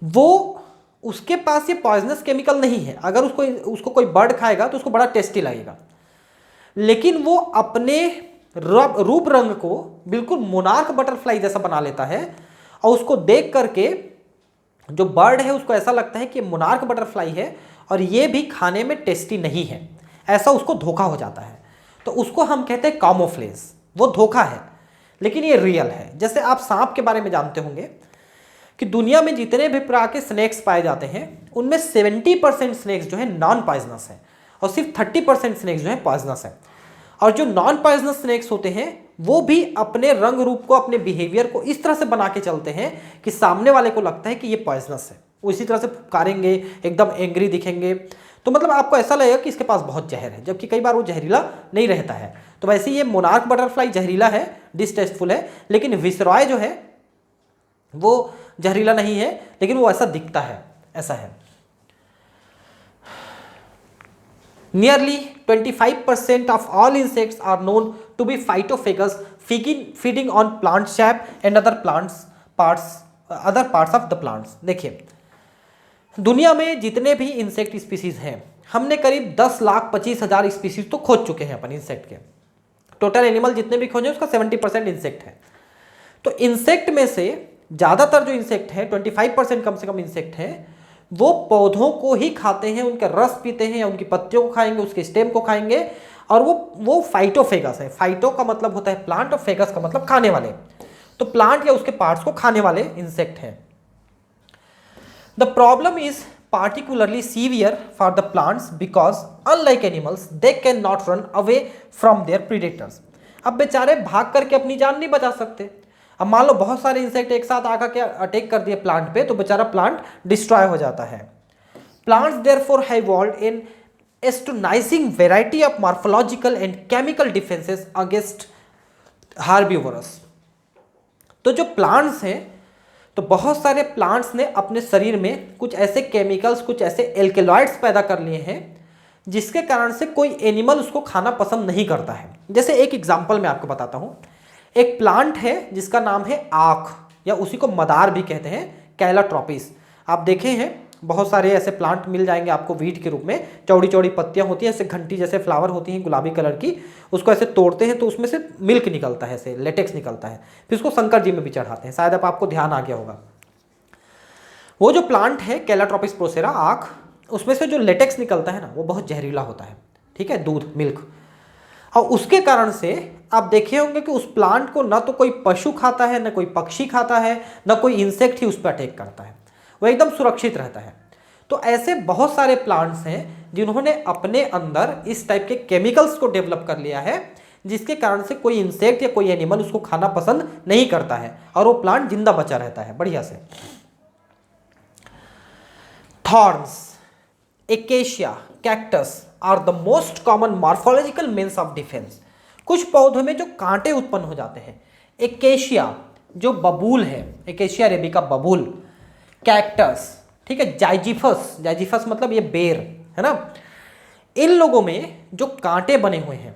वो उसके पास ये पॉइजनस केमिकल नहीं है, अगर उसको कोई बर्ड खाएगा तो उसको बड़ा टेस्टी लगेगा, लेकिन वो अपने रूप रंग को बिल्कुल मोनार्क बटरफ्लाई जैसा बना लेता है, और उसको देख करके जो बर्ड है उसको ऐसा लगता है कि मोनार्क बटरफ्लाई है और ये भी खाने में टेस्टी नहीं है, ऐसा उसको धोखा हो जाता है। तो उसको हम कहते हैं कामोफ्लेज। वो धोखा है लेकिन ये रियल है। जैसे आप सांप के बारे में जानते होंगे कि दुनिया में जितने भी प्रकार के स्नेक्स पाए जाते हैं उनमें 70% स्नेक्स जो है नॉन पॉइजनस है, और सिर्फ 30% स्नेक्स जो है पॉइजनस है। और जो नॉन पॉइजनस स्नेक्स होते हैं वो भी अपने रंग रूप को, अपने बिहेवियर को इस तरह से बना के चलते हैं कि सामने वाले को लगता है कि ये पॉइजनस है। वो इसी तरह से फुकारेंगे, एकदम एंग्री दिखेंगे, तो मतलब आपको ऐसा लगेगा कि इसके पास बहुत जहर है, जबकि कई बार वो जहरीला नहीं रहता है। तो वैसे ये मोनार्क बटरफ्लाई जहरीला है, डिसटेस्टफुल है, लेकिन विसरॉय जो है वो जहरीला नहीं है, लेकिन वो ऐसा दिखता है, ऐसा है। Nearly 25% of all insects are known to be phytophagous, feeding on plant sap and other parts of the plants। देखिए, दुनिया में जितने भी इंसेक्ट स्पीसीज हैं, हमने करीब 10,25,000 स्पीसीज तो खोज चुके हैं अपन इंसेक्ट के। टोटल एनिमल जितने भी खोजे उसका 70% इंसेक्ट है। तो इंसेक्ट में से ज़्यादातर जो इंसेक्ट है, 25% कम से कम इंसेक्ट हैं, वो पौधों को ही खाते हैं, उनका रस पीते हैं, या उनकी पत्तियों को खाएंगे, उसके स्टेम को खाएंगे, और वो फाइटोफेगस है। फाइटो का मतलब होता है प्लांट और फेगस का मतलब खाने वाले। तो प्लांट या उसके पार्ट्स को खाने वाले इंसेक्ट हैं। The problem is particularly severe for the plants because unlike animals they cannot run away from their predators। अब बेचारे भाग करके अपनी जान नहीं बचा सकते। अब मान लो बहुत सारे इंसेक्ट एक साथ आकर के अटैक कर दिए प्लांट पे, तो बेचारा प्लांट डिस्ट्रॉय हो जाता है। Plants therefore have evolved in astonishing variety of morphological and chemical defences against herbivores. तो जो प्लांट्स हैं, तो बहुत सारे प्लांट्स ने अपने शरीर में कुछ ऐसे केमिकल्स, कुछ ऐसे एल्केलॉइड्स पैदा कर लिए हैं जिसके कारण से कोई एनिमल उसको खाना पसंद नहीं करता है। जैसे एक एग्जांपल मैं आपको बताता हूँ। एक प्लांट है जिसका नाम है आख, या उसी को मदार भी कहते हैं, कैलाट्रोपिस। आप देखे हैं बहुत सारे ऐसे प्लांट मिल जाएंगे आपको वीट के रूप में, चौड़ी चौड़ी पत्तियां होती हैं, ऐसे घंटी जैसे फ्लावर होती हैं गुलाबी कलर की, उसको ऐसे तोड़ते हैं तो उसमें से मिल्क निकलता है, ऐसे लेटेक्स निकलता है, फिर उसको शंकर जी में भी चढ़ाते हैं। शायद अब आपको ध्यान आ गया होगा। वो जो प्लांट है कैलाट्रोपिस प्रोसेरा आख, उसमें से जो लेटेक्स निकलता है ना, वो बहुत जहरीला होता है, ठीक है, दूध, मिल्क। और उसके कारण से आप देखे होंगे कि उस प्लांट को ना तो कोई पशु खाता है, ना कोई पक्षी खाता है, ना कोई इंसेक्ट ही उस पर अटैक करता है, वो एकदम सुरक्षित रहता है। तो ऐसे बहुत सारे प्लांट्स हैं जिन्होंने अपने अंदर इस टाइप के केमिकल्स को डेवलप कर लिया है, जिसके कारण से कोई इंसेक्ट या कोई एनिमल उसको खाना पसंद नहीं करता है, और वो प्लांट जिंदा बचा रहता है बढ़िया से। Thorns, acacia, cactus are the most common morphological means of defence. कुछ पौधों में जो कांटे उत्पन्न हो जाते हैं, एकेशिया जो बबूल है, एकेशिया अरेबिका बबूल, कैक्टस, ठीक है, जाइजिफस, जाइजिफस मतलब ये बेर है ना, इन लोगों में जो कांटे बने हुए हैं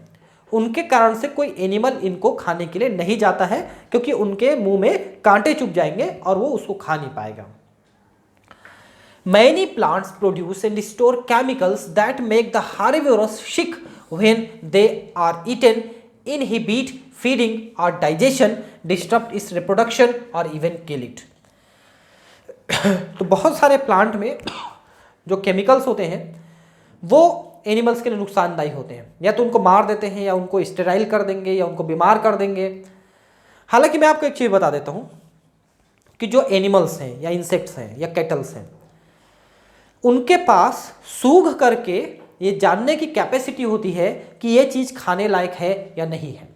उनके कारण से कोई एनिमल इनको खाने के लिए नहीं जाता है, क्योंकि उनके मुंह में कांटे चुभ जाएंगे और वो उसको खा नहीं पाएगा। Many plants produce and store chemicals that make the herbivorous sick when they are eaten, inhibit feeding or digestion, disrupt its reproduction or even kill it। तो बहुत सारे प्लांट में जो केमिकल्स होते हैं वो एनिमल्स के लिए नुकसानदायी होते हैं, या तो उनको मार देते हैं, या उनको स्टेराइल कर देंगे, या उनको बीमार कर देंगे। हालांकि मैं आपको एक चीज़ बता देता हूँ कि जो एनिमल्स हैं या इंसेक्ट्स हैं या कैटल्स हैं, उनके पास सूंघ करके ये जानने की कैपेसिटी होती है कि ये चीज़ खाने लायक है या नहीं है,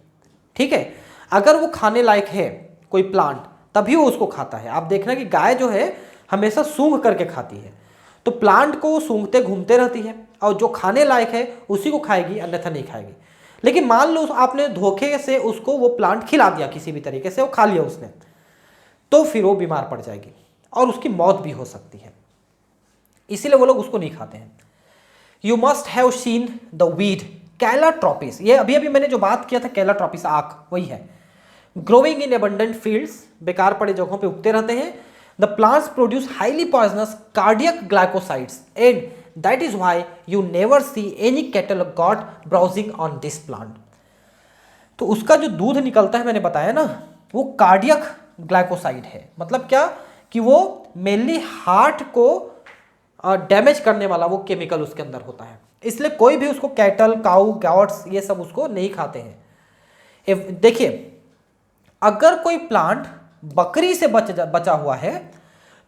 ठीक है। अगर वो खाने लायक है कोई प्लांट, तभी वो उसको खाता है। आप देखना कि गाय जो है हमेशा सूंघ करके खाती है, तो प्लांट को वो सूंघते घूमते रहती है, और जो खाने लायक है उसी को खाएगी, अन्यथा नहीं खाएगी। लेकिन मान लो आपने धोखे से उसको वो प्लांट खिला दिया, किसी भी तरीके से वो खा लिया उसने, तो फिर वो बीमार पड़ जाएगी और उसकी मौत भी हो सकती है, इसीलिए वो लोग उसको नहीं खाते हैं। You must have seen the weed Calotropis, ये अभी अभी मैंने जो बात किया था कैलाट्रोपिस आख, वही है। ग्रोइंग इन एबंडेंट फील्ड्स, बेकार पड़े जगहों पे उगते रहते हैं। The plants produce highly poisonous cardiac glycosides and that is why you never see any cattle got browsing on this plant. तो उसका जो दूध निकलता है, मैंने बताया ना, वो कार्डियक ग्लाइकोसाइड है। मतलब क्या कि वो मेनली हार्ट को डैमेज करने वाला वो केमिकल उसके अंदर होता है, इसलिए कोई भी उसको कैटल, काऊ, गॉट्स ये सब उसको नहीं खाते हैं। देखिए, अगर कोई प्लांट बकरी से बचा हुआ है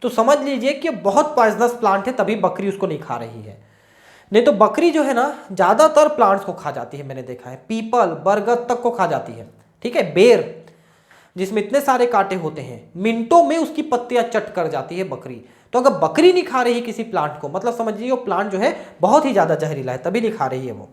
तो समझ लीजिए कि बहुत पॉइजनस प्लांट है, तभी बकरी उसको नहीं खा रही है। नहीं तो बकरी जो है ना, ज़्यादातर प्लांट्स को खा जाती है, मैंने देखा है, पीपल, बरगद तक को खा जाती है, ठीक है, बेर जिसमें इतने सारे कांटे होते हैं, मिनटों में उसकी पत्तियां चट कर जाती है बकरी। तो अगर बकरी नहीं खा रही किसी प्लांट को, मतलब समझिए वो प्लांट जो है बहुत ही ज्यादा जहरीला है, तभी नहीं खा रही है वो।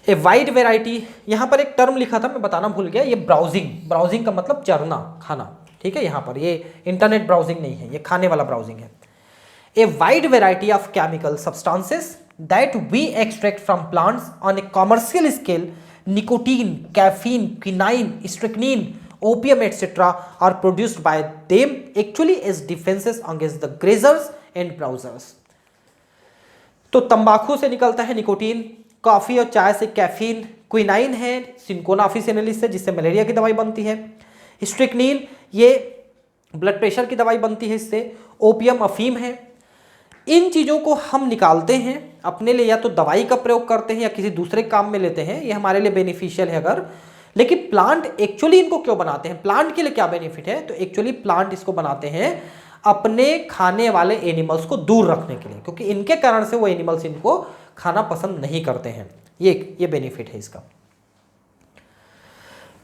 ए वाइड वेराइटी, यहां पर एक टर्म लिखा था मैं बताना भूल गया, ये ब्राउजिंग, ब्राउजिंग का मतलब चरना, खाना, ठीक है, यहां पर ये इंटरनेट ब्राउजिंग नहीं है, ये खाने वाला ब्राउजिंग है। A wide variety of chemical substances that we extract from plants on a commercial scale, nicotine, caffeine, quinine, strychnine, opium etc. are produced by them actually as defenses against the grazers and browsers। तो तंबाकू से निकलता है nicotine, coffee और चाय से caffeine, quinine है cinchona officinalis से जिससे मलेरिया की दवाई बनती है, स्ट्रिक्नीन ये ब्लड प्रेशर की दवाई बनती है इससे, ओपियम अफीम है। इन चीज़ों को हम निकालते हैं अपने लिए, या तो दवाई का प्रयोग करते हैं या किसी दूसरे काम में लेते हैं, ये हमारे लिए बेनिफिशियल है अगर। लेकिन प्लांट एक्चुअली इनको क्यों बनाते हैं, प्लांट के लिए क्या बेनिफिट है, तो एक्चुअली प्लांट इसको बनाते हैं अपने खाने वाले एनिमल्स को दूर रखने के लिए, क्योंकि इनके कारण से वो एनिमल्स इनको खाना पसंद नहीं करते हैं, ये बेनिफिट है इसका।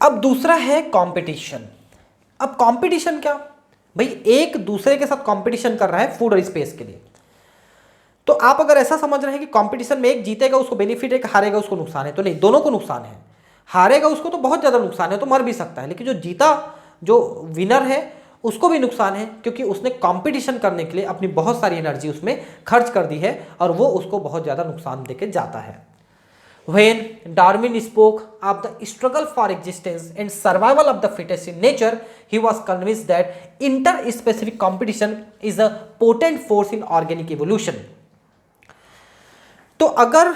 अब दूसरा है कंपटीशन। अब कंपटीशन क्या भाई, एक दूसरे के साथ कंपटीशन कर रहा है फूड और स्पेस के लिए। तो आप अगर ऐसा समझ रहे हैं कि कंपटीशन में एक जीतेगा उसको बेनिफिट है, हारेगा उसको नुकसान है, तो नहीं, दोनों को नुकसान है। हारेगा उसको तो बहुत ज़्यादा नुकसान है, तो मर भी सकता है, लेकिन जो जीता, जो विनर है, उसको भी नुकसान है, क्योंकि उसने कंपटीशन करने के लिए अपनी बहुत सारी एनर्जी उसमें खर्च कर दी है और वो उसको बहुत ज़्यादा नुकसान देके जाता है। When Darwin spoke of the struggle for existence and survival of the fittest in nature, he was convinced that interspecific competition is a potent force in organic evolution। तो अगर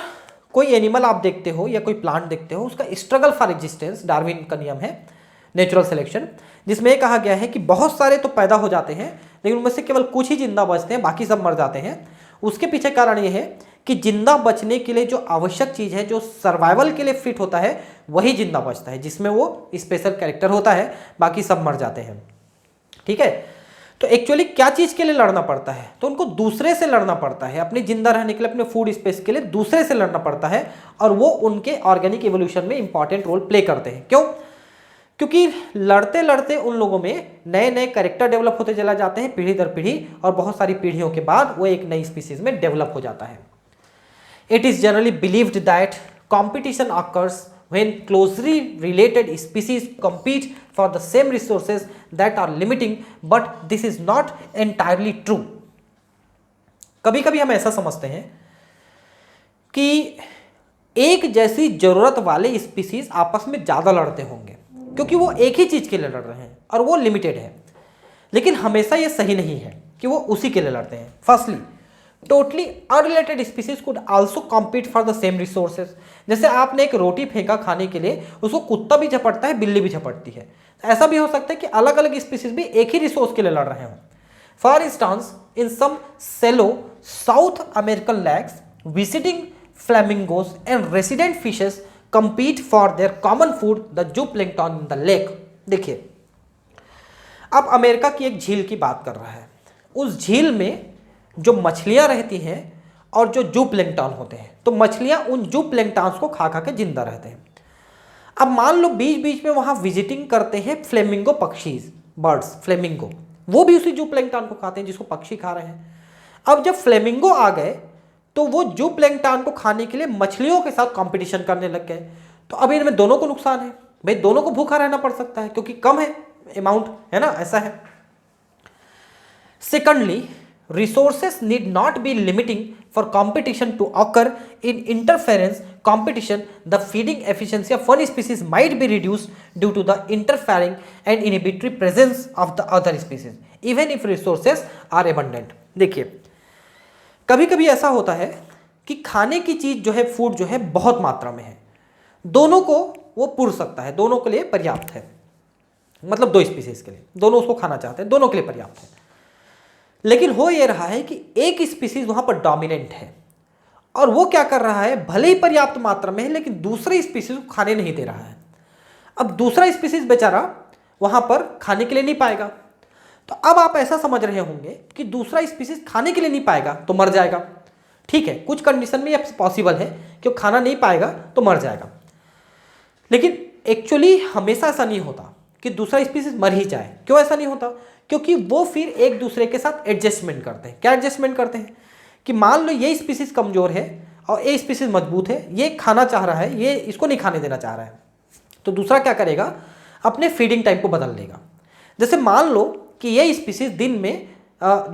कोई एनिमल आप देखते हो या कोई प्लांट देखते हो, उसका स्ट्रगल फॉर एग्जिस्टेंस, डार्विन का नियम है नेचुरल सिलेक्शन, जिसमें कहा गया है कि बहुत सारे तो पैदा हो जाते हैं लेकिन उनमें से केवल कुछ ही जिंदा बचते हैं, बाकी सब मर जाते हैं। उसके पीछे कारण ये है कि जिंदा बचने के लिए जो आवश्यक चीज़ है, जो सर्वाइवल के लिए फिट होता है, वही जिंदा बचता है, जिसमें वो स्पेशल कैरेक्टर होता है, बाकी सब मर जाते हैं। ठीक है, तो एक्चुअली क्या चीज़ के लिए लड़ना पड़ता है, तो उनको दूसरे से लड़ना पड़ता है, अपने जिंदा रहने के लिए, अपने फूड स्पेस के लिए दूसरे से लड़ना पड़ता है, और वो उनके ऑर्गेनिक एवोल्यूशन में इंपॉर्टेंट रोल प्ले करते हैं। क्यों? क्योंकि लड़ते लड़ते उन लोगों में नए नए कैरेक्टर डेवलप होते चला जाते हैं पीढ़ी दर पीढ़ी, और बहुत सारी पीढ़ियों के बाद वो एक नई स्पीसीज में डेवलप हो जाता है। It is generally believed that competition occurs when closely related species compete for the same resources that are limiting, but this is not entirely true। कभी कभी हम ऐसा समझते हैं कि एक जैसी जरूरत वाले स्पीसीज आपस में ज्यादा लड़ते होंगे क्योंकि वो एक ही चीज के लिए लड़ रहे हैं और वो लिमिटेड है, लेकिन हमेशा ये सही नहीं है कि वो उसी के लिए लड़ते हैं। Firstly, totally unrelated species could also compete for the same resources. जैसे आपने एक रोटी फेंका खाने के लिए, उसको कुत्ता भी झपटता है, बिल्ली भी झपटती है। ऐसा भी हो सकता है कि अलग अलग स्पीसीज भी एक ही रिसोर्स के लिए लड़ रहे हों। For instance, in some shallow South American lakes, visiting flamingos and resident fishes compete for their common food, the zooplankton in the lake। देखिए, अब अमेरिका की एक झील की बात कर रहा है। उस झील में जो मछलियां रहती हैं और जो जूप्लैंक्टन होते हैं, तो मछलियां उन जूप्लैंक्टन्स को खा खा के जिंदा रहते हैं। अब मान लो बीच बीच में वहां विजिटिंग करते हैं फ्लेमिंगो पक्षी, बर्ड्स, फ्लेमिंगो, वो भी उसी जूप्लैंक्टन को खाते हैं जिसको पक्षी खा रहे हैं। अब जब फ्लेमिंगो आ गए तो वो जूप्लैंक्टन को खाने के लिए मछलियों के साथ कंपटीशन करने लग गए। तो अब इनमें दोनों को नुकसान है भाई, दोनों को भूखा रहना पड़ सकता है क्योंकि कम है अमाउंट, है ना, ऐसा है। Secondly, resources need not be limiting for competition to occur in interference competition, the feeding efficiency of one species might be reduced due to the interfering and inhibitory presence of the other species even if resources are abundant। देखिए, कभी कभी ऐसा होता है कि खाने की चीज जो है, फूड जो है, बहुत मात्रा में है, दोनों को वो पुर सकता है, दोनों के लिए पर्याप्त है, मतलब दो स्पीसीज के लिए, दोनों उसको खाना चाहते हैं, दोनों के लिए पर्याप्त है। लेकिन हो ये रहा है कि एक स्पीसीज वहां पर डोमिनेंट है और वो क्या कर रहा है, भले ही पर्याप्त मात्रा में है लेकिन दूसरे स्पीसीज को खाने नहीं दे रहा है। अब दूसरा स्पीसीज बेचारा वहां पर खाने के लिए नहीं पाएगा। तो अब आप ऐसा समझ रहे होंगे कि दूसरा स्पीसीज खाने के लिए नहीं पाएगा तो मर जाएगा। ठीक है, कुछ कंडीशन में यह पॉसिबल है कि वो खाना नहीं पाएगा तो मर जाएगा, लेकिन एक्चुअली हमेशा ऐसा नहीं होता कि दूसरा स्पीसीज मर ही जाए। क्यों ऐसा नहीं होता? क्योंकि वो फिर एक दूसरे के साथ एडजस्टमेंट करते हैं। क्या एडजस्टमेंट करते हैं कि मान लो ये स्पीसीज कमजोर है और ये स्पीसीज मजबूत है, ये खाना चाह रहा है, ये इसको नहीं खाने देना चाह रहा है, तो दूसरा क्या करेगा, अपने फीडिंग टाइम को बदल देगा। जैसे मान लो कि ये स्पीसीज दिन में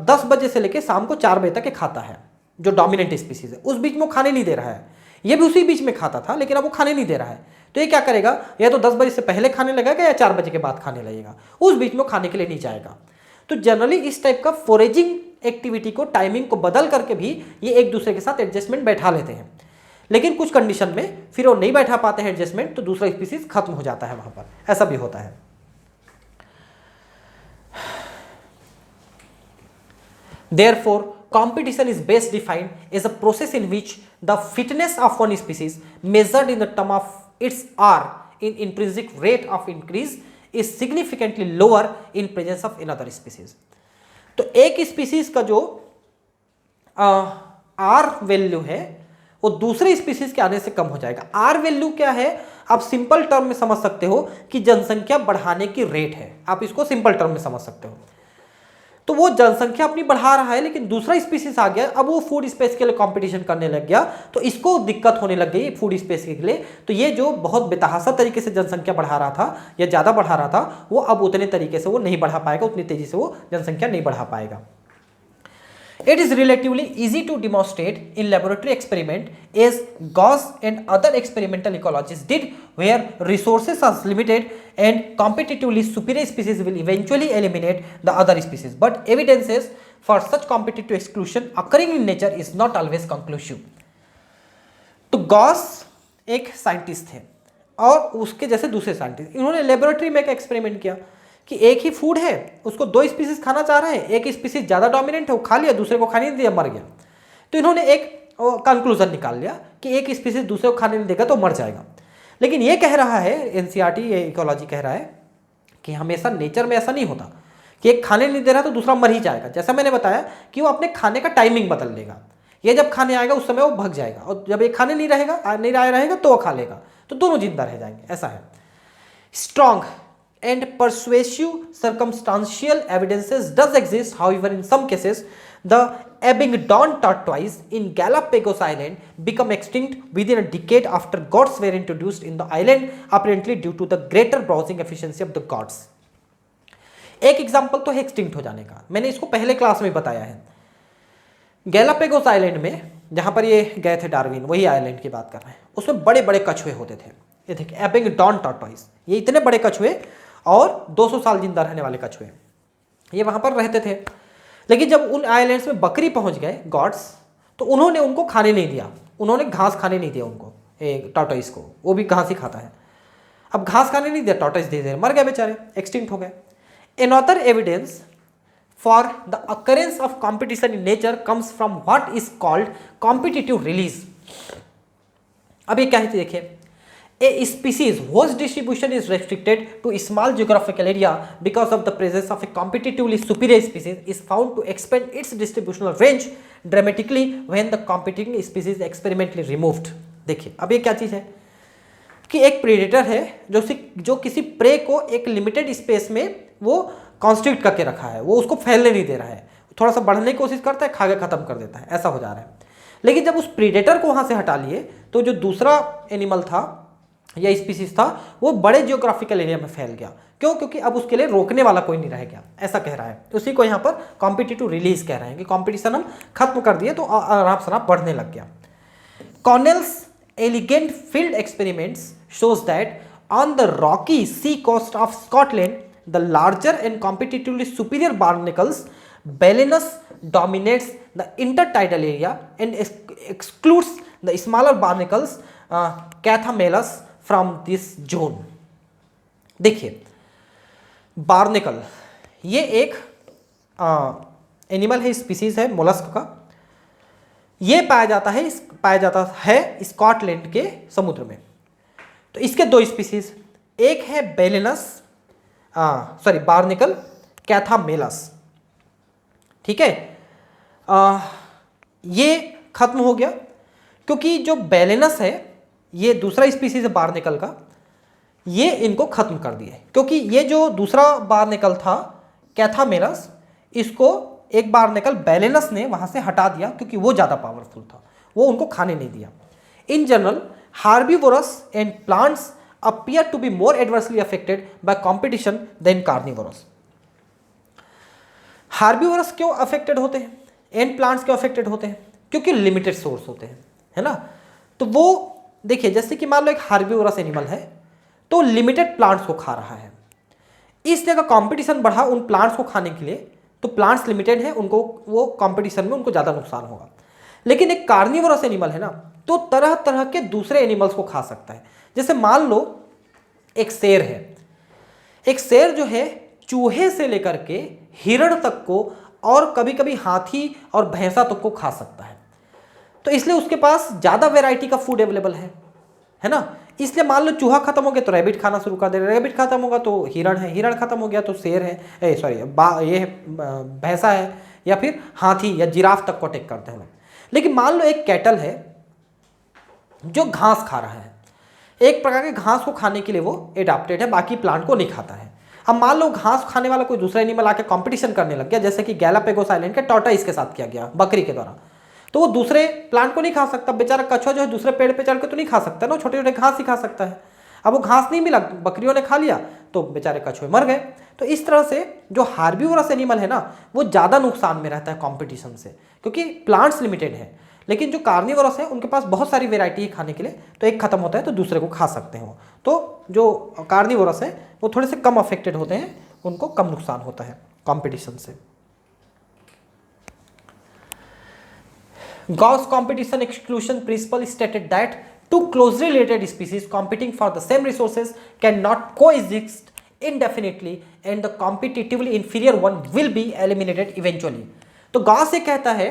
10 बजे से लेकर शाम को 4 बजे तक ये खाता है, जो डोमिनेंट स्पीसीज है, उस बीच में वो खाने नहीं दे रहा है। ये भी उसी बीच में खाता था लेकिन अब वो खाने नहीं दे रहा है, तो ये क्या करेगा, या तो 10 बजे से पहले खाने लगेगा या 4 बजे के बाद खाने लगेगा, उस बीच में वो खाने के लिए नहीं जाएगा। तो जनरली इस टाइप का फोरेजिंग एक्टिविटी को, टाइमिंग को बदल करके भी ये एक दूसरे के साथ एडजस्टमेंट बैठा लेते हैं। लेकिन कुछ कंडीशन में फिर वो नहीं बैठा पाते हैं एडजस्टमेंट, तो दूसरा स्पीसीज खत्म हो जाता है वहां पर, ऐसा भी होता है। Therefore, competition is best defined as a process in which the fitness of one species measured in the term of its R in intrinsic rate of increase is significantly lower in presence of another species. तो एक species का जो R value है वो दूसरे species के आने से कम हो जाएगा। R वैल्यू क्या है, आप सिंपल टर्म में समझ सकते हो कि जनसंख्या बढ़ाने की रेट है, आप इसको सिंपल टर्म में समझ सकते हो। तो वो जनसंख्या अपनी बढ़ा रहा है लेकिन दूसरा स्पीसीज आ गया, अब वो फूड स्पेस के लिए कंपटीशन करने लग गया, तो इसको दिक्कत होने लग गई फूड स्पेस के लिए। तो ये जो बहुत बेतहाशा तरीके से जनसंख्या बढ़ा रहा था या ज़्यादा बढ़ा रहा था, वो अब उतने तरीके से वो नहीं बढ़ा पाएगा, उतनी तेजी से वो जनसंख्या नहीं बढ़ा पाएगा। It is relatively easy to demonstrate in laboratory experiment as Gauss and other experimental ecologists did, where resources are limited and competitively superior species will eventually eliminate the other species. But evidences for such competitive exclusion occurring in nature is not always conclusive. तो Gauss एक scientist थे और उसके जैसे दूसरे scientist, इन्होंने laboratory में एक एक्सपेरिमेंट किया कि एक ही फूड है, उसको 2 स्पीसीज खाना चाह रहे हैं, एक स्पीसीज ज़्यादा डोमिनेंट है, वो खा लिया, दूसरे को खाने नहीं दिया, मर गया। तो इन्होंने एक कंक्लूजन निकाल लिया कि एक स्पीसीज दूसरे को खाने नहीं देगा तो मर जाएगा। लेकिन ये कह रहा है एनसीईआरटी, ये इकोलॉजी कह रहा है कि हमेशा नेचर में ऐसा नहीं होता कि एक खाने नहीं दे रहा तो दूसरा मर ही जाएगा। जैसा मैंने बताया कि वो अपने खाने का टाइमिंग बदल लेगा, ये जब खाने आएगा उस समय वो भाग जाएगा, और जब एक खाने नहीं रहेगा तो वो खा लेगा, तो दोनों जिंदा रह जाएंगे, ऐसा है। Strong and persuasive circumstantial evidences does exist, however in some cases the Abingdon tortoise in Galapagos Island become extinct within a decade after goats were introduced in the island, apparently due to the greater browsing efficiency of the goats. एक example तो है extinct हो जाने का, मैंने इसको पहले class में बताया है। गैलापेगोस आइलैंड में जहां पर ये गए थे डार्विन, वही आइलैंड की बात कर रहे हैं, उसमें बड़े बड़े कछुए होते थे। ये देखिए एबिंगडॉन टॉर्टॉइस, ये इतने बड़े कछुए और 200 साल जिंदा रहने वाले कछुए, ये वहां पर रहते थे। लेकिन जब उन आइलैंड्स में बकरी पहुंच गए गॉड्स, तो उन्होंने उनको खाने नहीं दिया, उन्होंने घास खाने नहीं दिया उनको, टॉर्टॉइस को, वो भी घास ही खाता है। अब घास खाने नहीं दिया, टॉर्टॉइस धीरे धीरे मर गए बेचारे, एक्सटिंक्ट हो गए। Another evidence for the occurrence of competition in nature comes from what is called competitive release. अब ये क्या है देखिए, a species whose distribution is restricted to a small geographical area because of the presence of a competitively superior species is found to expand its distributional range dramatically when the competing species is experimentally removed. देखिए अब ये क्या चीज़ है कि एक predator है जो किसी प्रे को एक लिमिटेड स्पेस में वो कॉन्स्ट्रिक्ट करके रखा है, वो उसको फैलने नहीं दे रहा है, थोड़ा सा बढ़ने की कोशिश करता है, खा के खत्म कर देता है, ऐसा हो जा रहा है। लेकिन जब उस प्रेडेटर को वहाँ से हटा लिए तो जो दूसरा एनिमल था या स्पीसीज था वो बड़े जियोग्राफिकल एरिया में फैल गया। क्यों? क्योंकि अब उसके लिए रोकने वाला कोई नहीं रह गया, ऐसा कह रहा है। उसी को यहाँ पर कॉम्पिटिटिव रिलीज कह रहे हैं कि कॉम्पिटिशन हम खत्म कर दिए तो आराम से बढ़ने लग गया। कॉर्नेल्स elegant field experiments shows that on the rocky sea coast of Scotland, the larger and competitively superior barnacles Balenus dominates the intertidal area and excludes the smaller barnacles Cathamelus from this zone. देखिए barnacle ये एक animal है, species है mollusc का, ये पाया जाता है स्कॉटलैंड के समुद्र में। तो इसके 2 स्पीसीज, एक है बार्नेकल कैथामेलस, ठीक है। ये खत्म हो गया क्योंकि जो बेलेनस है ये दूसरा स्पीसीज है बार्नेकल का, ये इनको खत्म कर दिए, क्योंकि ये जो दूसरा बारनेकल था कैथामेरस, इसको एक बारनेकल बैलेनस ने वहां से हटा दिया क्योंकि वो ज़्यादा पावरफुल था, वो उनको खाने नहीं दिया। In general herbivores and plants appear to be more adversely affected by competition than carnivores. Herbivores क्यों अफेक्टेड होते हैं, एंड प्लांट्स क्यों अफेक्टेड होते हैं? क्योंकि लिमिटेड सोर्स होते हैं, है ना। तो वो देखिए, जैसे कि मान लो एक हार्बीवोरस एनिमल है तो लिमिटेड प्लांट्स को खा रहा है, इसलिए अगर कंपटीशन बढ़ा उन प्लांट्स को खाने के लिए तो प्लांट्स लिमिटेड है, उनको वो कंपटीशन में उनको ज़्यादा नुकसान होगा। लेकिन एक कार्निवोरस एनिमल है ना, तो तरह तरह के दूसरे एनिमल्स को खा सकता है। जैसे मान लो एक शेर है, एक शेर जो है चूहे से लेकर के हिरण तक को और कभी कभी हाथी और भैंसा तक को खा सकता है, तो इसलिए उसके पास ज़्यादा वेराइटी का फूड अवेलेबल है ना। इसलिए मान लो चूहा खत्म हो गया तो रैबिट खाना शुरू कर दे, रैबिट खत्म होगा तो हिरण है, हिरण खत्म हो गया तो शेर है, ये भैंसा है, या फिर हाथी या जिराफ तक को अटैक करते हैं। लेकिन मान लो एक कैटल है जो घास खा रहा है, एक प्रकार के घास को खाने के लिए वो एडाप्टेड है, बाकी प्लांट को नहीं खाता है। अब मान लो घास खाने वाला कोई दूसरा एनिमल आके कंपटीशन करने लग गया, जैसे कि गैलापेगोस आइलैंड के टॉर्टोइस के साथ किया गया बकरी के द्वारा, तो वो दूसरे प्लांट को नहीं खा सकता। बेचारा कछुआ जो है दूसरे पेड़ पे चढ़ के तो नहीं खा सकता ना, छोटे छोटे घास ही खा सकता है। अब वो घास नहीं मिला, बकरियों ने खा लिया तो बेचारे कछुए मर गए। तो इस तरह से जो हार्बीवोरस एनिमल है ना, वो ज़्यादा नुकसान में रहता है कॉम्पिटिशन से, क्योंकि प्लांट्स लिमिटेड है। लेकिन जो कार्निवोरस है उनके पास बहुत सारी वेराइटी है खाने के लिए, तो एक खत्म होता है तो दूसरे को खा सकते हैं वो। तो जो कार्निवोरस है वो थोड़े से कम अफेक्टेड होते हैं, उनको कम नुकसान होता है कॉम्पिटिशन से। Gauss competition exclusion principle stated that two closely related species competing for the same resources cannot coexist indefinitely and the competitively inferior one will be eliminated eventually। तो गॉस ये कहता है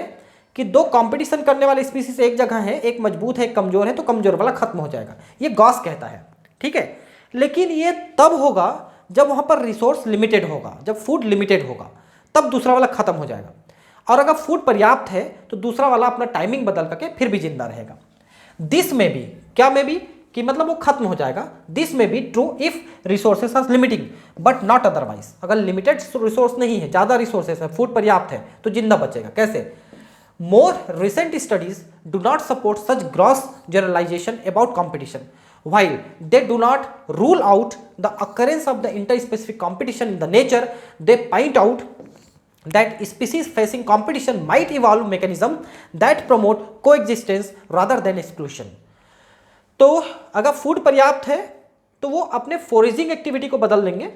कि दो कंपटीशन करने वाले स्पीसीज एक जगह है, एक मजबूत है एक कमजोर है, तो कमजोर वाला खत्म हो जाएगा, ये गॉस कहता है, ठीक है। लेकिन ये तब होगा जब वहां पर रिसोर्स लिमिटेड होगा, जब फूड लिमिटेड होगा, तब दूसरा वाला खत्म हो जाएगा। और अगर फूड पर्याप्त है तो दूसरा वाला अपना टाइमिंग बदल करके फिर भी जिंदा रहेगा। दिस में भी, क्या में भी, कि मतलब वो खत्म हो जाएगा। This may be true if resources are limiting but not otherwise. अगर लिमिटेड रिसोर्स नहीं है, ज्यादा रिसोर्सेस है, फूड पर्याप्त है, तो जिंदा बचेगा। कैसे? More recent studies do not support such gross generalization about competition while they do not rule out the occurrence of the interspecific competition in the nature, they point out that species facing competition might evolve mechanism that promote coexistence rather than exclusion। तो अगर food पर्याप्त है तो वो अपने foraging activity को बदल लेंगे,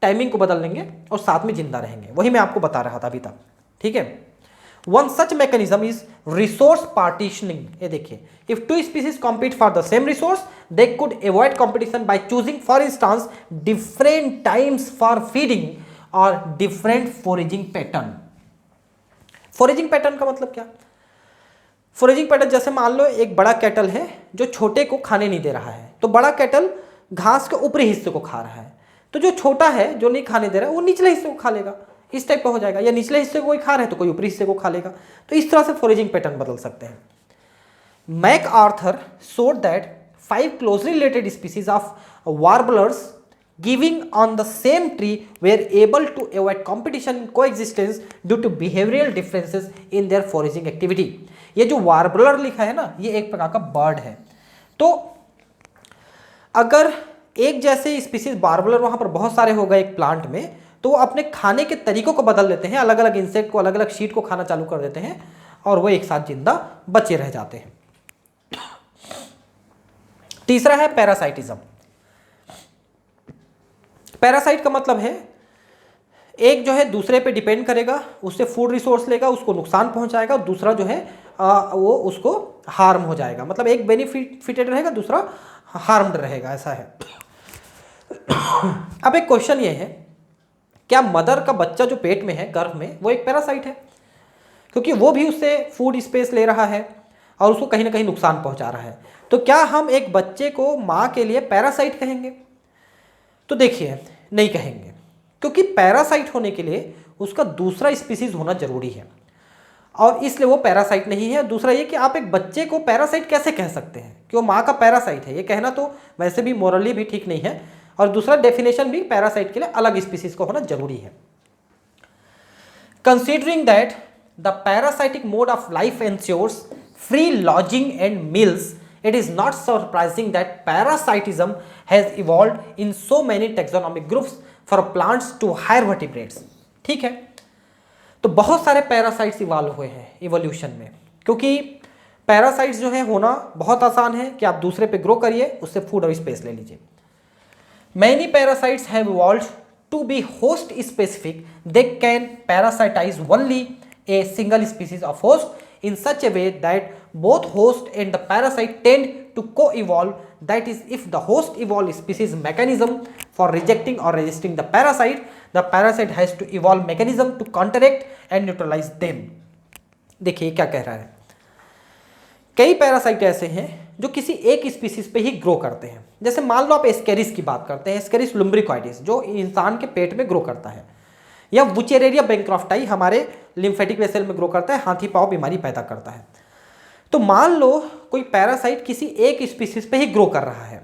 टाइमिंग को बदल लेंगे और साथ में जिंदा रहेंगे। वही मैं आपको बता रहा था अभी तक, ठीक है। One such mechanism is resource partitioning. ये देखिए, if two species compete for the same resource they could avoid competition by choosing for instance different times for feeding और different foraging pattern. Foraging pattern का मतलब क्या? Foraging pattern, जैसे मान लो एक बड़ा कैटल है जो छोटे को खाने नहीं दे रहा है, तो बड़ा कैटल घास के ऊपरी हिस्से को खा रहा है, तो जो छोटा है जो नहीं खाने दे रहा है वो निचले हिस्से को खा लेगा, इस टाइप का हो जाएगा। या निचले हिस्से को कोई खा रहा है तो कोई ऊपरी हिस्से को खा लेगा। तो इस तरह से फोरेजिंग पैटर्न बदल सकते हैं। MacArthur showed that 5 closely related species of warblers giving on the same tree were able to avoid competition and coexistence due to behavioral differences in their foraging activity। ये जो warbler लिखा है ना, ये एक प्रकार का बर्ड है। तो अगर एक जैसे स्पीसीज वार्बलर वहां पर बहुत सारे हो गए एक प्लांट में, तो वो अपने खाने के तरीकों को बदल लेते हैं, अलग अलग इंसेक्ट को, अलग अलग शीट को खाना चालू कर देते हैं और वो एक साथ जिंदा बचे रह जाते हैं। तीसरा है पैरासाइटिज्म। पैरासाइट का मतलब है एक जो है दूसरे पे डिपेंड करेगा, उससे फूड रिसोर्स लेगा, उसको नुकसान पहुंचाएगा, दूसरा जो है वो उसको हार्म हो जाएगा। मतलब एक बेनिफिटेड रहेगा, दूसरा हार्म्ड रहेगा, ऐसा है। अब एक क्वेश्चन ये है, क्या मदर का बच्चा जो पेट में है, गर्भ में, वो एक पैरासाइट है? क्योंकि वो भी उससे फूड स्पेस ले रहा है और उसको कहीं ना कहीं नुकसान पहुंचा रहा है। तो क्या हम एक बच्चे को माँ के लिए पैरासाइट कहेंगे? तो देखिए, नहीं कहेंगे, क्योंकि पैरासाइट होने के लिए उसका दूसरा स्पीसीज होना जरूरी है। और इसलिए वो पैरासाइट नहीं है। दूसरा ये कि आप एक बच्चे को पैरासाइट कैसे कह सकते हैं कि वो माँ का पैरासाइट है, ये कहना तो वैसे भी मोरली भी ठीक नहीं है। और दूसरा डेफिनेशन भी पैरासाइट के लिए अलग स्पीसीज का होना जरूरी है। Considering that the parasitic mode of life ensures free lodging and meals, it is not surprising that parasitism has evolved in so many taxonomic groups for plants to higher vertebrates। ठीक है, तो बहुत सारे parasites evolve हुए हैं evolution में, क्योंकि parasites जो है होना बहुत आसान है कि आप दूसरे पे ग्रो करिए, उससे फूड और स्पेस ले लीजिए। Many parasites have evolved to be host specific, they can parasitise only a single species of host in such a way that both host and the parasite tend to co-evolve, that is, if the host evolve species mechanism for rejecting or resisting the parasite has to evolve mechanism to counteract and neutralize them। देखिए क्या कह रहा है, कई parasite ऐसे हैं जो किसी एक स्पीसीज पे ही ग्रो करते हैं। जैसे मान लो आप एस्केरिस की बात करते हैं, एस्केरिस लुम्ब्रिकॉइडिस जो इंसान के पेट में ग्रो करता है, या वुचेरेरिया बैंक्रॉफ्टाई हमारे लिम्फेटिक वेसल में ग्रो करता है, हाथी पाँव बीमारी पैदा करता है। तो मान लो कोई पैरासाइट किसी एक स्पीसीज पे ही ग्रो कर रहा है,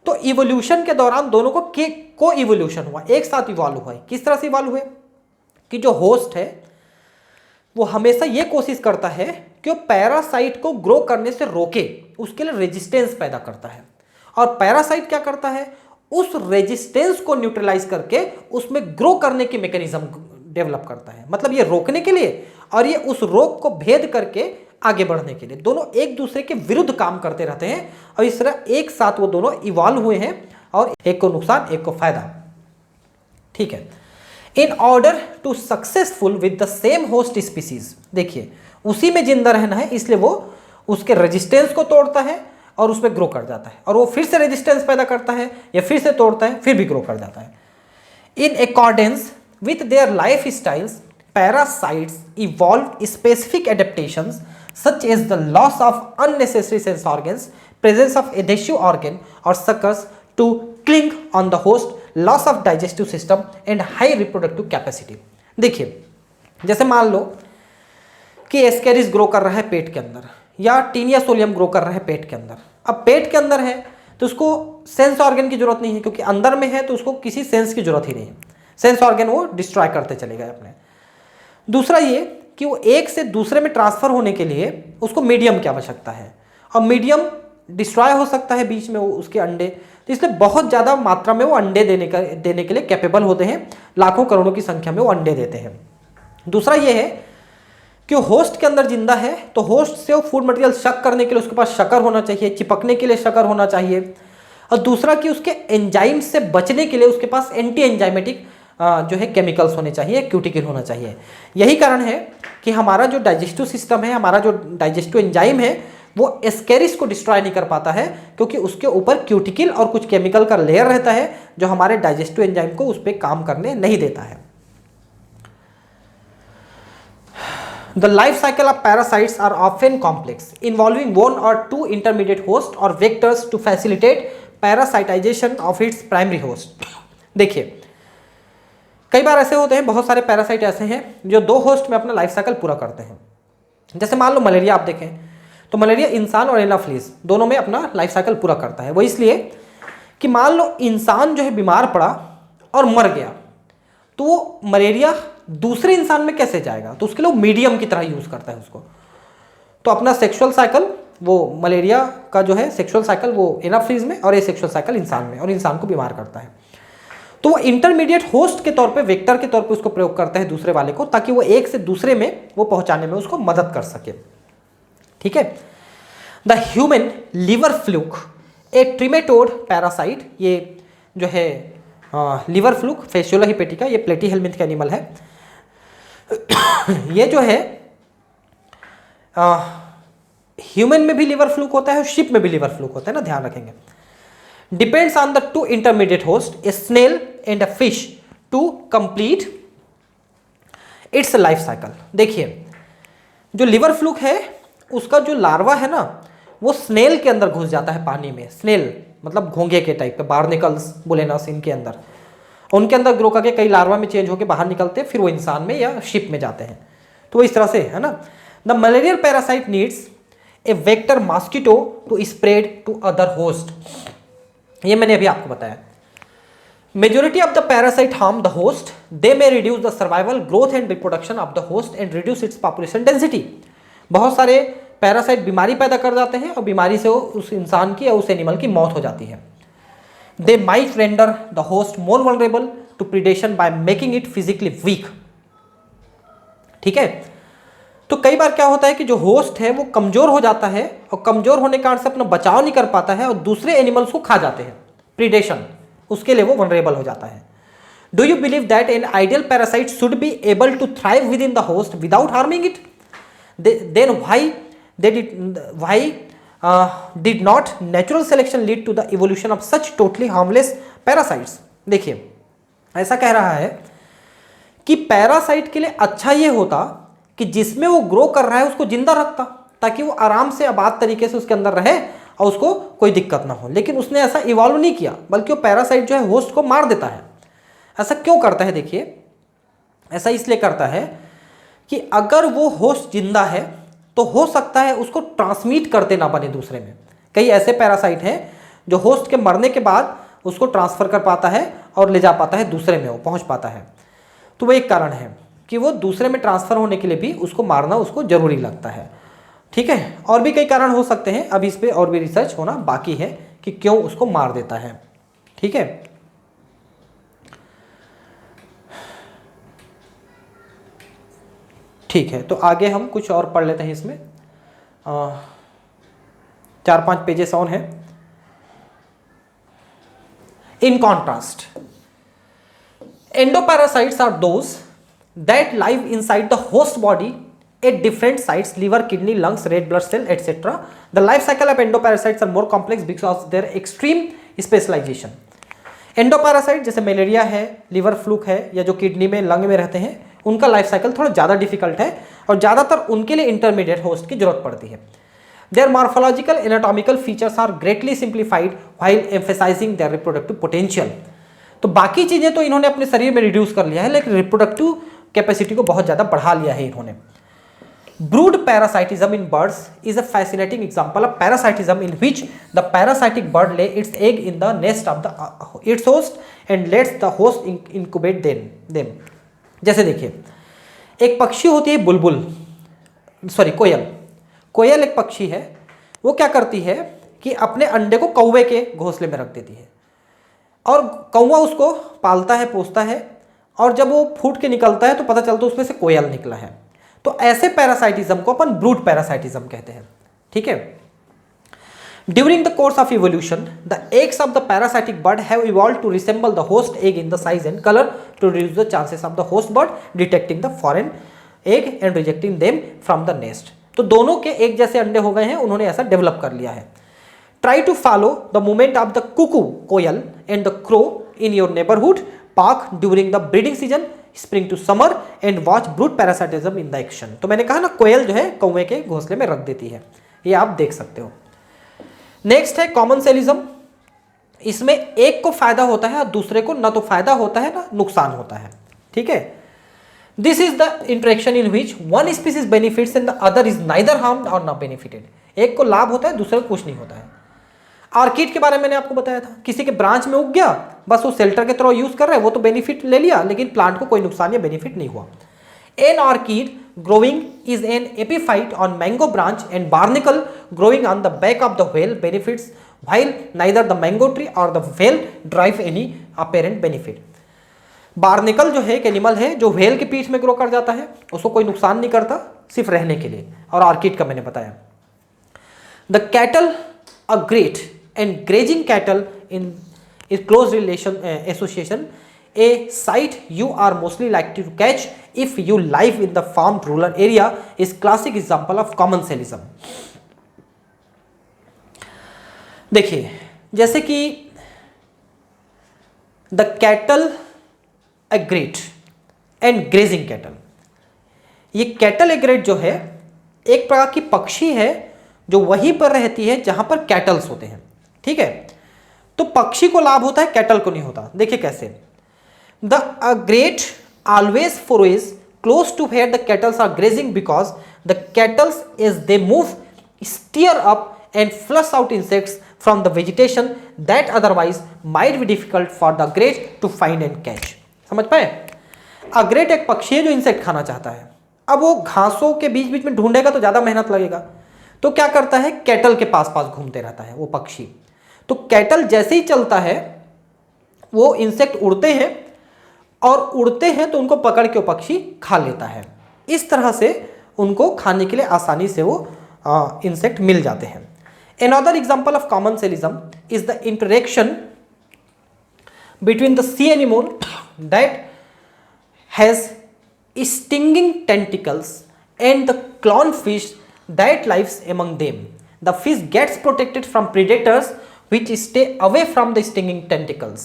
तो इवोल्यूशन के दौरान दोनों को को इवोल्यूशन हुआ, एक साथ इवॉल्व हुआ है। किस तरह से इवॉल्व हुए कि जो होस्ट है वो हमेशा ये कोशिश करता है कि वो पैरासाइट को ग्रो करने से रोके, उसके लिए रेजिस्टेंस पैदा करता है। और पैरासाइट क्या करता है, उस रेजिस्टेंस को न्यूट्रलाइज करके उसमें ग्रो करने की मैकेनिज्म डेवलप करता है। मतलब ये रोकने के लिए और ये उस रोक को भेद करके आगे बढ़ने के लिए, दोनों एक दूसरे के विरुद्ध काम करते रहते हैं। और इस तरह एक साथ वो दोनों इवॉल्व हुए हैं, और एक को नुकसान एक को फायदा। ठीक है, in order to successful with the same host species, देखिए उसी में जिंदा रहना है, इसलिए वो उसके रेजिस्टेंस को तोड़ता है और उसमें ग्रो कर जाता है, और वो फिर से रेजिस्टेंस पैदा करता है या फिर से तोड़ता है, फिर भी ग्रो कर जाता है। In accordance with their life styles, parasites evolve specific adaptations such as the loss of unnecessary sense organs, presence of adhesive organ और suckers to cling on the host, loss of digestive system and high reproductive capacity. देखिए जैसे मान लो कि Ascaris grow कर रहा है पेट के अंदर, या टीनिया सोलियम ग्रो कर रहा है पेट के अंदर। अब पेट के अंदर है तो उसको सेंस ऑर्गन की जरूरत नहीं है, क्योंकि अंदर में है तो उसको किसी सेंस की जरूरत ही नहीं है, सेंस ऑर्गन वो डिस्ट्रॉय करते चले गए अपने। दूसरा ये कि वो एक से दूसरे में ट्रांसफर होने के लिए उसको मीडियम की आवश्यकता है, और मीडियम डिस्ट्रॉय हो सकता है बीच में वो उसके अंडे, तो इसलिए बहुत ज़्यादा मात्रा में वो अंडे देने के लिए कैपेबल होते हैं, लाखों करोड़ों की संख्या में वो अंडे देते हैं। दूसरा ये है कि होस्ट के अंदर जिंदा है तो होस्ट से वो फूड मटेरियल शक करने के लिए उसके पास शकर होना चाहिए, चिपकने के लिए शकर होना चाहिए। और दूसरा कि उसके एंजाइम से बचने के लिए उसके पास एंटी एंजाइमेटिक जो है केमिकल्स होने चाहिए, क्यूटिकल होना चाहिए। यही कारण है कि हमारा जो डाइजेस्टिव सिस्टम है, हमारा जो डाइजेस्टिव एंजाइम है, वो एस्केरिस को डिस्ट्रॉय नहीं कर पाता है, क्योंकि उसके ऊपर क्यूटिकल और कुछ केमिकल का लेयर रहता है जो हमारे डाइजेस्टिव एंजाइम को उस पर काम करने नहीं देता है। The life cycle of parasites are often complex, involving one or two intermediate hosts or vectors to facilitate parasitization of its primary host। देखिए कई बार ऐसे होते हैं, बहुत सारे पैरासाइट ऐसे हैं जो दो होस्ट में अपना लाइफ साइकिल पूरा करते हैं। जैसे मान लो मलेरिया आप देखें तो मलेरिया इंसान और एनाफिलिस दोनों में अपना लाइफ साइकिल पूरा करता है। वो इसलिए कि मान लो इंसान जो है बीमार पड़ा और मर गया, तो वो मलेरिया दूसरे इंसान में कैसे जाएगा, तो उसके लिए वो मीडियम की तरह यूज करता है उसको। तो अपना सेक्सुअल साइकिल वो मलेरिया का जो है सेक्सुअल साइकिल वो एनाफिलिस में, और ये सेक्सुअल साइकिल इंसान में, और इंसान को बीमार करता है। तो वो इंटरमीडिएट होस्ट के तौर पे, वेक्टर के तौर पे उसको प्रयोग करता है दूसरे वाले को, ताकि वो एक से दूसरे में वो पहुंचाने में उसको मदद कर सके। ठीक है, the human liver fluke a trematode parasite, ये जो है लिवर फ्लूक फेसियोला हिपेटिका, ये प्लेटीहेल्मिंथ का एनिमल है। ये जो है ह्यूमन में भी लिवर फ्लूक होता है और शिप में भी लिवर फ्लूक होता है ना, ध्यान रखेंगे। Depends on the two intermediate host, a snail and a fish, to complete its life cycle. देखिए जो लिवर फ्लूक है उसका जो लार्वा है ना, वो स्नेल के अंदर घुस जाता है पानी में। स्नेल मतलब घोंघे के टाइप के, बार्निकल्स बुलेनस इनके अंदर, उनके अंदर ग्रो करके कई लार्वा में चेंज होकर बाहर निकलते हैं, फिर वो इंसान में या शिप में जाते हैं। तो इस तरह से है ना। The malarial parasite needs a vector mosquito to spread to other host, ये मैंने अभी आपको बताया। Majority of the parasite harm the host, they may reduce the survival, growth and reproduction of the host and reduce its population density. बहुत सारे parasite बीमारी पैदा कर जाते हैं और बीमारी से उस इंसान की या उस एनिमल की मौत हो जाती है। They might render the host more vulnerable to predation by making it physically weak. ठीक है, तो कई बार क्या होता है कि जो होस्ट है वो कमजोर हो जाता है और कमजोर होने के कारण से अपना बचाव नहीं कर पाता है और दूसरे एनिमल्स को खा जाते हैं, प्रीडेशन, उसके लिए वो वनरेबल हो जाता है। Do you believe that an ideal parasite should be able to thrive within the host without harming it? Then why did not natural selection lead to the evolution of such totally harmless parasites? देखिए, ऐसा कह रहा है कि parasite के लिए अच्छा ये होता कि जिसमें वो ग्रो कर रहा है उसको जिंदा रखता, ताकि वो आराम से आबाद तरीके से उसके अंदर रहे और उसको कोई दिक्कत ना हो। लेकिन उसने ऐसा इवॉल्व नहीं किया, बल्कि वो पैरासाइट जो है होस्ट को मार देता है। ऐसा क्यों करता है? देखिए, ऐसा इसलिए करता है कि अगर वो होस्ट जिंदा है तो हो सकता है उसको ट्रांसमिट करते ना बने दूसरे में। कई ऐसे पैरासाइट हैं जो होस्ट के मरने के बाद उसको ट्रांसफर कर पाता है और ले जा पाता है दूसरे में, वो पहुंच पाता है। तो वो एक कारण है कि वो दूसरे में ट्रांसफर होने के लिए भी उसको मारना उसको जरूरी लगता है। ठीक है, और भी कई कारण हो सकते हैं, अभी इस पर और भी रिसर्च होना बाकी है कि क्यों उसको मार देता है। ठीक है, ठीक है, तो आगे हम कुछ और पढ़ लेते हैं। इसमें 4-5 पेजेस और हैं। In contrast, endoparasites are those that live inside the host body at different sites, liver, kidney, lungs, red blood cell, etc. The life cycle of endoparasites are more complex because of their extreme specialization. Endoparasite जैसे malaria है, liver fluke है, या जो kidney में, lung में रहते हैं, उनका लाइफ साइकिल थोड़ा ज़्यादा डिफिकल्ट है और ज़्यादातर उनके लिए इंटरमीडिएट होस्ट की जरूरत पड़ती है। Their morphological anatomical features are greatly simplified while emphasizing their reproductive potential. तो बाकी चीज़ें तो इन्होंने अपने शरीर में रिड्यूस कर लिया है, लेकिन रिप्रोडक्टिव कैपेसिटी को बहुत ज़्यादा बढ़ा लिया है इन्होंने। Brood parasitism in birds is a fascinating example of parasitism in which the parasitic bird lay its egg in the nest of its host and lets the host incubate them. जैसे देखिए, एक पक्षी होती है बुलबुल, कोयल। कोयल एक पक्षी है, वो क्या करती है कि अपने अंडे को कौवे के घोंसले में रख देती है और कौवा उसको पालता है, पोसता है, और जब वो फूट के निकलता है तो पता चलता है उसमें से कोयल निकला है। तो ऐसे पैरासाइटिज्म को अपन ब्रूड पैरासाइटिज्म कहते हैं। ठीक है, during the course of evolution the eggs of the parasitic bird have evolve to resemble the host egg in the size and colour to reduce the chances of the host bird detecting the foreign egg and rejecting them from the nest. तो दोनों के एक जैसे अंडे हो गए हैं, उन्होंने ऐसा डेवलप कर लिया है। Try to follow the movement of the cuckoo koel and the crow in your neighbourhood park during the breeding season spring to summer and watch brood parasitism in the action. तो मैंने कहा ना, कोयल जो है कौवे के घोंसले में रख देती है, ये आप देख सकते हो। नेक्स्ट है कॉमन सेलिज्म। इसमें एक को फायदा होता है और दूसरे को ना तो फायदा होता है ना नुकसान होता है। ठीक है, this is the interaction in which one species benefits and the other is neither harmed और नॉट बेनिफिटेड। एक को लाभ होता है, दूसरे को कुछ नहीं होता है। आर्किड के बारे में मैंने आपको बताया था, किसी के ब्रांच में उग गया, बस वो शेल्टर के थ्रू यूज कर रहे हैं, वो तो बेनिफिट ले लिया, लेकिन प्लांट को कोई नुकसान या बेनिफिट नहीं हुआ। An orchid growing is an epiphyte on mango branch and barnacle growing on the back of the whale benefits while neither the mango tree और the whale derive any apparent benefit. Barnacle जो है एक animal है जो whale के पीठ में grow कर जाता है, उसको कोई नुकसान नहीं करता, सिर्फ रहने के लिए। और ऑर्किड का मैंने बताया। The cattle a great and grazing cattle in is close relation association, a sight you are mostly likely to catch if you live in the farmed rural area is classic example of common sellism. देखिए, जैसे कि the cattle aggregate and grazing cattle, ये cattle aggregate जो है एक प्रकार की पक्षी है जो वहीं पर रहती है जहां पर कैटल्स होते हैं। ठीक है, तो पक्षी को लाभ होता है, कैटल को नहीं होता। देखिए कैसे, the great always forage close to where the cattle are grazing because the cattle as they move stir up and flush out insects from the vegetation that otherwise might be difficult for the egret to find and catch। समझ पाए? अग्रेट एक पक्षी है जो insect खाना चाहता है। अब वो घासों के बीच बीच में ढूंढेगा तो ज़्यादा मेहनत लगेगा, तो क्या करता है, कैटल के पास पास घूमते रहता है वो पक्षी। तो कैटल जैसे ही चलता है वो इंसेक्ट उड़ते हैं, और उड़ते हैं तो उनको पकड़ के वो पक्षी खा लेता है। इस तरह से उनको खाने के लिए आसानी से वो इंसेक्ट मिल जाते हैं। Another example of commensalism is the interaction between the sea anemone that has stinging tentacles and the clownfish that lives among them. The fish gets protected from predators which stay away from the stinging tentacles.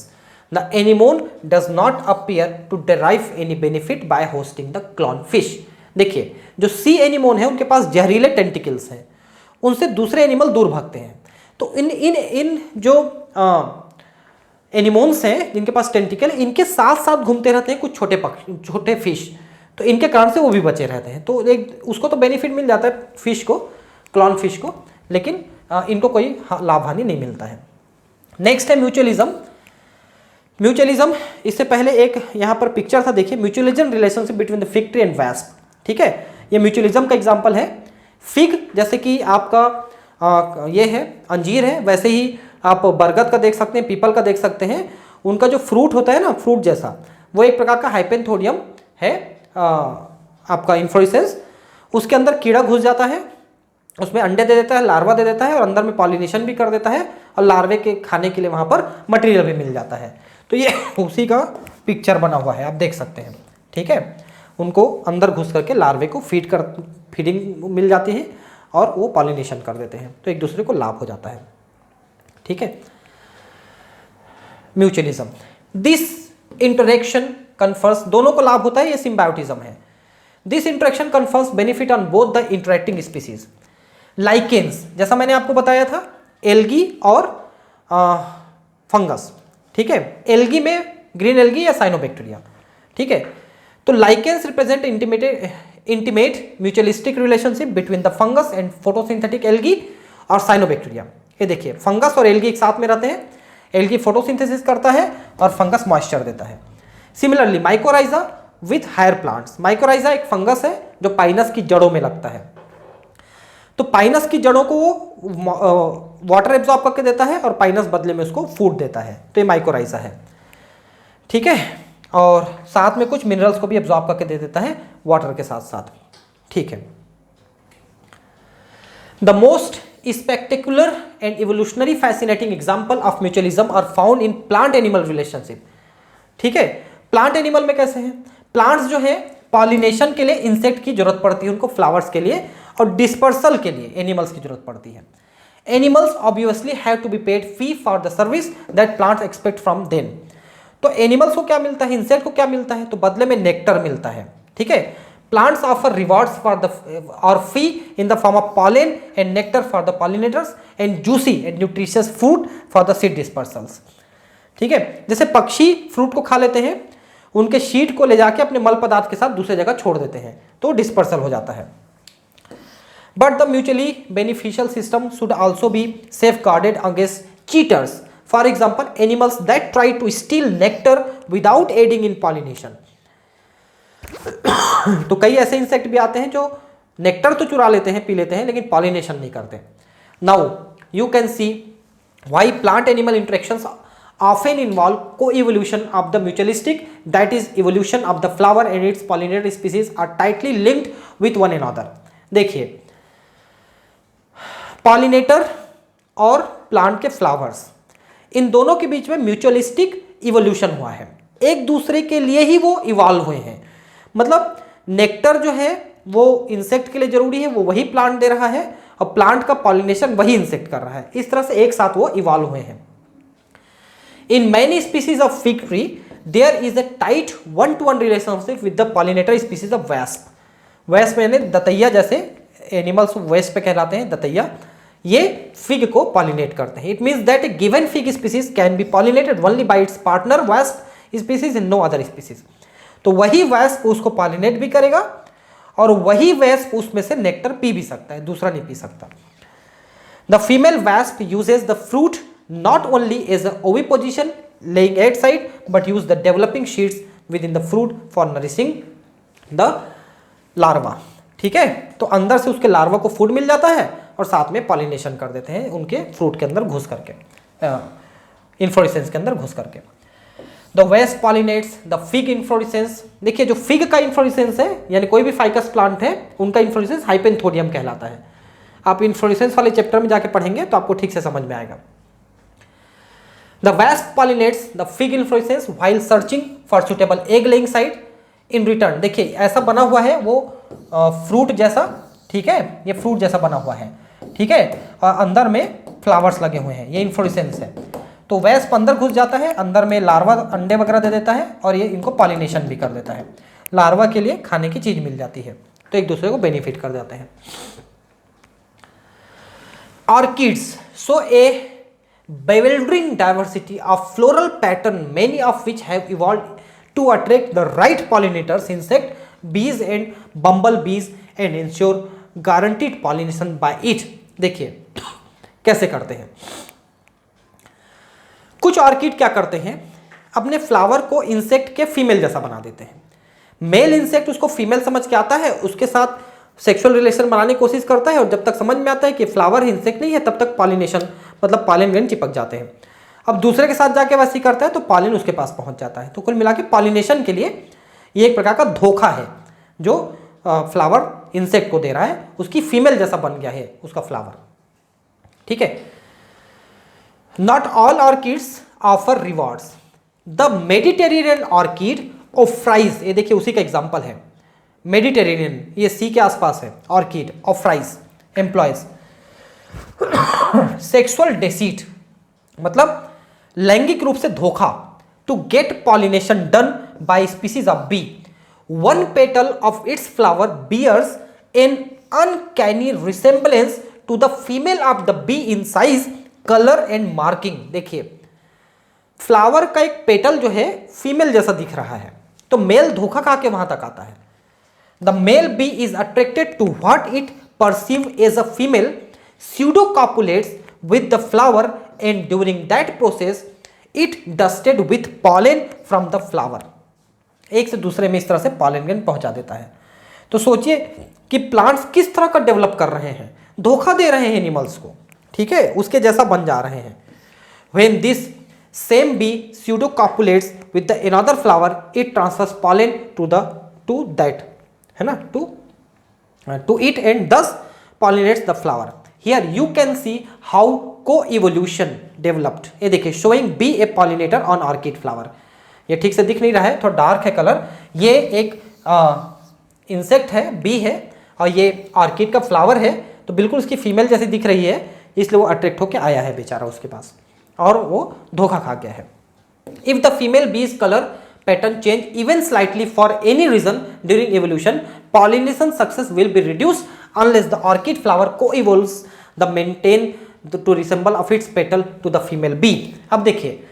The anemone does not appear to derive any benefit by hosting the clownfish. देखिए, जो सी anemone है उनके पास जहरीले tentacles हैं, उनसे दूसरे animal दूर भागते हैं। तो इन जो एनिमोन्स हैं जिनके पास टेंटिकल, इनके साथ साथ घूमते रहते हैं कुछ छोटे फिश, तो इनके कारण से वो भी बचे रहते हैं। तो एक उसको तो बेनिफिट मिल जाता है फिश को, क्लॉन फिश को, लेकिन इनको कोई लाभ हानि नहीं मिलता है। नेक्स्ट है म्यूचुअलिज्म। म्यूचुअलिज्म, इससे पहले एक यहाँ पर पिक्चर था, देखिए, mutualism relationship between the fig tree and wasp. ठीक है, ये म्यूचुअलिज्म का एग्जांपल है। फिग जैसे कि आपका ये है अंजीर है, वैसे ही आप बरगद का देख सकते हैं, पीपल का देख सकते हैं। उनका जो फ्रूट होता है ना, फ्रूट जैसा, वो एक प्रकार का हाइपेंथोडियम है, आपका इन्फ्लोरेसेंस। उसके अंदर कीड़ा घुस जाता है, उसमें अंडे दे देता है, लार्वा दे देता है, और अंदर में पॉलिनेशन भी कर देता है, और लार्वे के खाने के लिए वहाँ पर मटेरियल भी मिल जाता है। तो ये उसी का पिक्चर बना हुआ है, आप देख सकते हैं। ठीक है, उनको अंदर घुस करके लार्वे को फीडिंग मिल जाती है और वो पॉलिनेशन कर देते हैं, तो एक दूसरे को लाभ हो जाता है। ठीक है, म्यूचुअलिज्म, दिस इंटरेक्शन कन्फर्स, दोनों को लाभ होता है, ये सिम्बायोटिज्म है। This interaction confers benefit on both the interacting species. Lichens, जैसा मैंने आपको बताया था, एल्गी और फंगस। ठीक है, एल्गी में ग्रीन एल्गी या साइनोबैक्टीरिया। ठीक है, तो lichens represent intimate mutualistic relationship between the fungus and photosynthetic algae और साइनोबैक्टीरिया। ये देखिए, फंगस और एल्गी एक साथ में रहते हैं, एल्गी फोटोसिंथेसिस करता है और फंगस मॉइस्चर देता है। Similarly mycorrhiza with higher plants, mycorrhiza एक फंगस है जो पाइनस की जड़ों में लगता है। तो पाइनस की जड़ों को वो वाटर एब्जॉर्ब करके देता है और पाइनस बदले में उसको फूड देता है, तो ये माइकोराइजा है। ठीक है, और साथ में कुछ मिनरल्स को भी एब्जॉर्ब करके दे देता है वाटर के साथ साथ। ठीक है, the most spectacular and evolutionary fascinating example of mutualism are found in plant animal relationship। ठीक है, प्लांट एनिमल में कैसे हैं, प्लांट्स जो है पॉलिनेशन के लिए इंसेक्ट की जरूरत पड़ती है उनको, फ्लावर्स के लिए, और डिस्पर्सल के लिए एनिमल्स की जरूरत पड़ती है। Animals obviously have to be paid fee for the service that plants expect from them. तो एनिमल्स को क्या मिलता है, इंसेक्ट को क्या मिलता है, तो बदले में नेक्टर मिलता है। ठीक है, plants offer rewards for the or fee in the form of pollen and nectar for the pollinators and juicy and nutritious food for the seed dispersals। ठीक है, जैसे पक्षी फ्रूट को खा लेते हैं, उनके शीट को ले जाके अपने मल पदार्थ के साथ दूसरे जगह छोड़ देते हैं, तो डिस्पर्सल हो जाता है। But the mutually beneficial system should also be safe guarded against cheaters. For example, animals that try to steal nectar without aiding in pollination. तो कई ऐसे इंसेक्ट भी आते हैं जो नेक्टर तो चुरा लेते हैं, पी लेते हैं, लेकिन पॉलिनेशन नहीं करते। Now you can see why plant animal interactions often involve co-evolution of the mutualistic, that is evolution of the flower and its pollinator species are tightly linked with one another। देखिए, pollinator और plant के flowers, इन दोनों के बीच में mutualistic evolution हुआ है, एक दूसरे के लिए ही वो इवॉल्व हुए हैं। मतलब नेक्टर जो है वो इंसेक्ट के लिए जरूरी है, वो वही प्लांट दे रहा है, और प्लांट का पॉलिनेशन वही इंसेक्ट कर रहा है। इस तरह से एक साथ वो इवॉल्व हुए हैं। In many species of fig tree, there is a tight one-to-one relationship with the pollinator species of wasp। wasp यानी दतैया जैसे एनिमल्स वेस्ट पे कहलाते हैं, दतैया, ये फिग को पॉलिनेट करते हैं। It means that a given fig species can be pollinated only by its partner wasp species and no other species। तो वही वैस्प उसको पॉलिनेट भी करेगा और वही वैस्प उसमें से नेक्टर पी भी सकता है, दूसरा नहीं पी सकता। The female wasp uses the fruit not only as a oviposition laying egg side but use the developing sheets within the fruit for nourishing the larva। ठीक है, तो अंदर से उसके लार्वा को फूड मिल जाता है और साथ में पॉलिनेशन कर देते हैं उनके फ्रूट के अंदर घुस करके, इन्फ्लोरेसेंस के अंदर घुस करके। The wasp pollinates the fig inflorescence. देखिए जो फिग का इन्फ्लोरेसेंस है यानी कोई भी फाइकस प्लांट है उनका इन्फ्लोरेसेंस हाइपेंथोडियम कहलाता है। आप इन्फ्लोरेसेंस वाले चैप्टर में जाके पढ़ेंगे तो आपको ठीक से समझ में आएगा। The wasp pollinates the fig inflorescence while searching for suitable egg laying site in return। देखिए ऐसा बना हुआ है वो फ्रूट जैसा, ठीक है, ये फ्रूट जैसा बना हुआ है, ठीक है, और अंदर में फ्लावर्स लगे हुए हैं, ये इन्फ्लोरेसेंस है। तो वेस्प अंदर घुस जाता है, अंदर में लार्वा अंडे वगैरह दे देता है और ये इनको पॉलिनेशन भी कर देता है। लार्वा के लिए खाने की चीज मिल जाती है, तो एक दूसरे को बेनिफिट कर जाते हैं। Orchids show A bewildering diversity of floral pattern, many of which have evolved to attract the right pollinators, insect, bees and bumblebees and ensure guaranteed pollination by it। देखिए कैसे करते हैं। कुछ ऑर्किड क्या करते हैं, अपने फ्लावर को इंसेक्ट के फीमेल जैसा बना देते हैं। मेल इंसेक्ट उसको फीमेल समझ के आता है, उसके साथ सेक्सुअल रिलेशन बनाने की कोशिश करता है और जब तक समझ में आता है कि फ्लावर इंसेक्ट नहीं है तब तक पॉलिनेशन मतलब पॉलिन ग्रेन चिपक जाते हैं। अब दूसरे के साथ जाके वैसे करता है तो पॉलिन उसके पास पहुंच जाता है। तो कुल मिला के पॉलिनेशन के लिए ये एक प्रकार का धोखा है जो फ्लावर इंसेक्ट को दे रहा है, उसकी फीमेल जैसा बन गया है उसका फ्लावर, ठीक है। Not all orchids offer rewards. The Mediterranean orchid Ophrys, ये देखिए उसी का एग्जाम्पल है, मेडिटेरेनियन, ये सी के आसपास है, orchid Ophrys employs sexual deceit मतलब लैंगिक रूप से धोखा, to get pollination done by species of bee. One petal of its flower bears an uncanny resemblance to the female of the bee in size, colour and marking. देखिए flower का एक petal जो है फीमेल जैसा दिख रहा है, तो मेल धोखा खा के वहां तक आता है। The male bee is attracted to what it perceive as a female, pseudo copulates with the flower and during that process it dusted with pollen from the flower। एक से दूसरे में इस तरह से पॉलन ग्रेन पहुंचा देता है। तो सोचिए कि प्लांट्स किस तरह का डेवलप कर रहे हैं, धोखा दे रहे हैं एनिमल्स को, ठीक है, उसके जैसा बन जा रहे हैं। when this same bee pseudo copulates with the another flower it transfers pollen to that है ना, to it and thus pollinates the flower। Here you can see how co-evolution developed। ये देखिए showing bee a pollinator on orchid flower। ये ठीक से दिख नहीं रहा है, थोड़ा डार्क है कलर। ये एक इंसेक्ट है, बी है, और ये ऑर्किड का फ्लावर है, तो बिल्कुल उसकी फीमेल जैसी दिख रही है, इसलिए वो अट्रैक्ट होकर आया है बेचारा उसके पास और वो धोखा खा गया है। इफ द फीमेल बीज colour pattern change even slightly for any reason during evolution, pollination success will be reduced unless the orchid flower co-evolves the maintain to resemble of its petal to the female bee। अब देखिए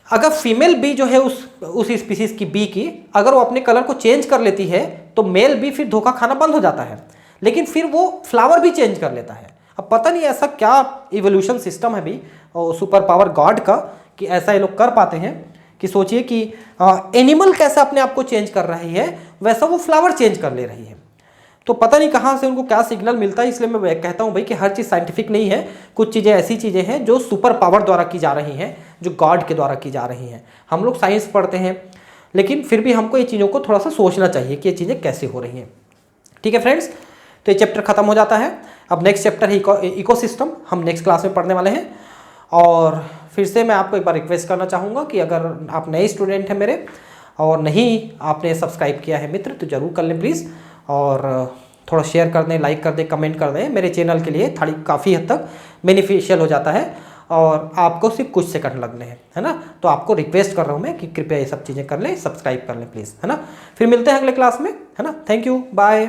अगर female B जो है उस species की B की अगर वो अपने कलर को चेंज कर लेती है तो मेल बी फिर धोखा खाना बंद हो जाता है, लेकिन फिर वो फ्लावर भी चेंज कर लेता है। अब पता नहीं ऐसा क्या इवोल्यूशन सिस्टम है भी सुपर पावर गॉड का कि ऐसा ये लोग कर पाते हैं कि सोचिए कि एनिमल कैसे अपने आप को चेंज कर रही है वैसा वो फ्लावर चेंज कर ले रही है। तो पता नहीं कहाँ से उनको क्या सिग्नल मिलता है, इसलिए मैं कहता हूँ भाई कि हर चीज़ साइंटिफिक नहीं है, कुछ चीज़ें ऐसी चीज़ें हैं जो सुपर पावर द्वारा की जा रही हैं, जो गॉड के द्वारा की जा रही हैं। हम लोग साइंस पढ़ते हैं लेकिन फिर भी हमको ये चीज़ों को थोड़ा सा सोचना चाहिए कि ये चीज़ें कैसे हो रही हैं। ठीक है फ्रेंड्स, तो ये चैप्टर खत्म हो जाता है। अब नेक्स्ट चैप्टर है इकोसिस्टम, हम नेक्स्ट क्लास में पढ़ने वाले हैं। और फिर से मैं आपको एक बार रिक्वेस्ट करना चाहूँगा कि अगर आप नए स्टूडेंट हैं मेरे और नहीं आपने सब्सक्राइब किया है मित्र तो ज़रूर कर लें प्लीज़, और थोड़ा शेयर कर दें, लाइक कर दें, कमेंट कर दें। मेरे चैनल के लिए काफ़ी हद तक बेनिफिशियल हो जाता है और आपको सिर्फ कुछ सेकंड लगने हैं, है ना। तो आपको रिक्वेस्ट कर रहा हूँ मैं कि कृपया ये सब चीज़ें कर लें, सब्सक्राइब कर लें प्लीज़, है ना। फिर मिलते हैं अगले क्लास में, है ना। Thank you, bye.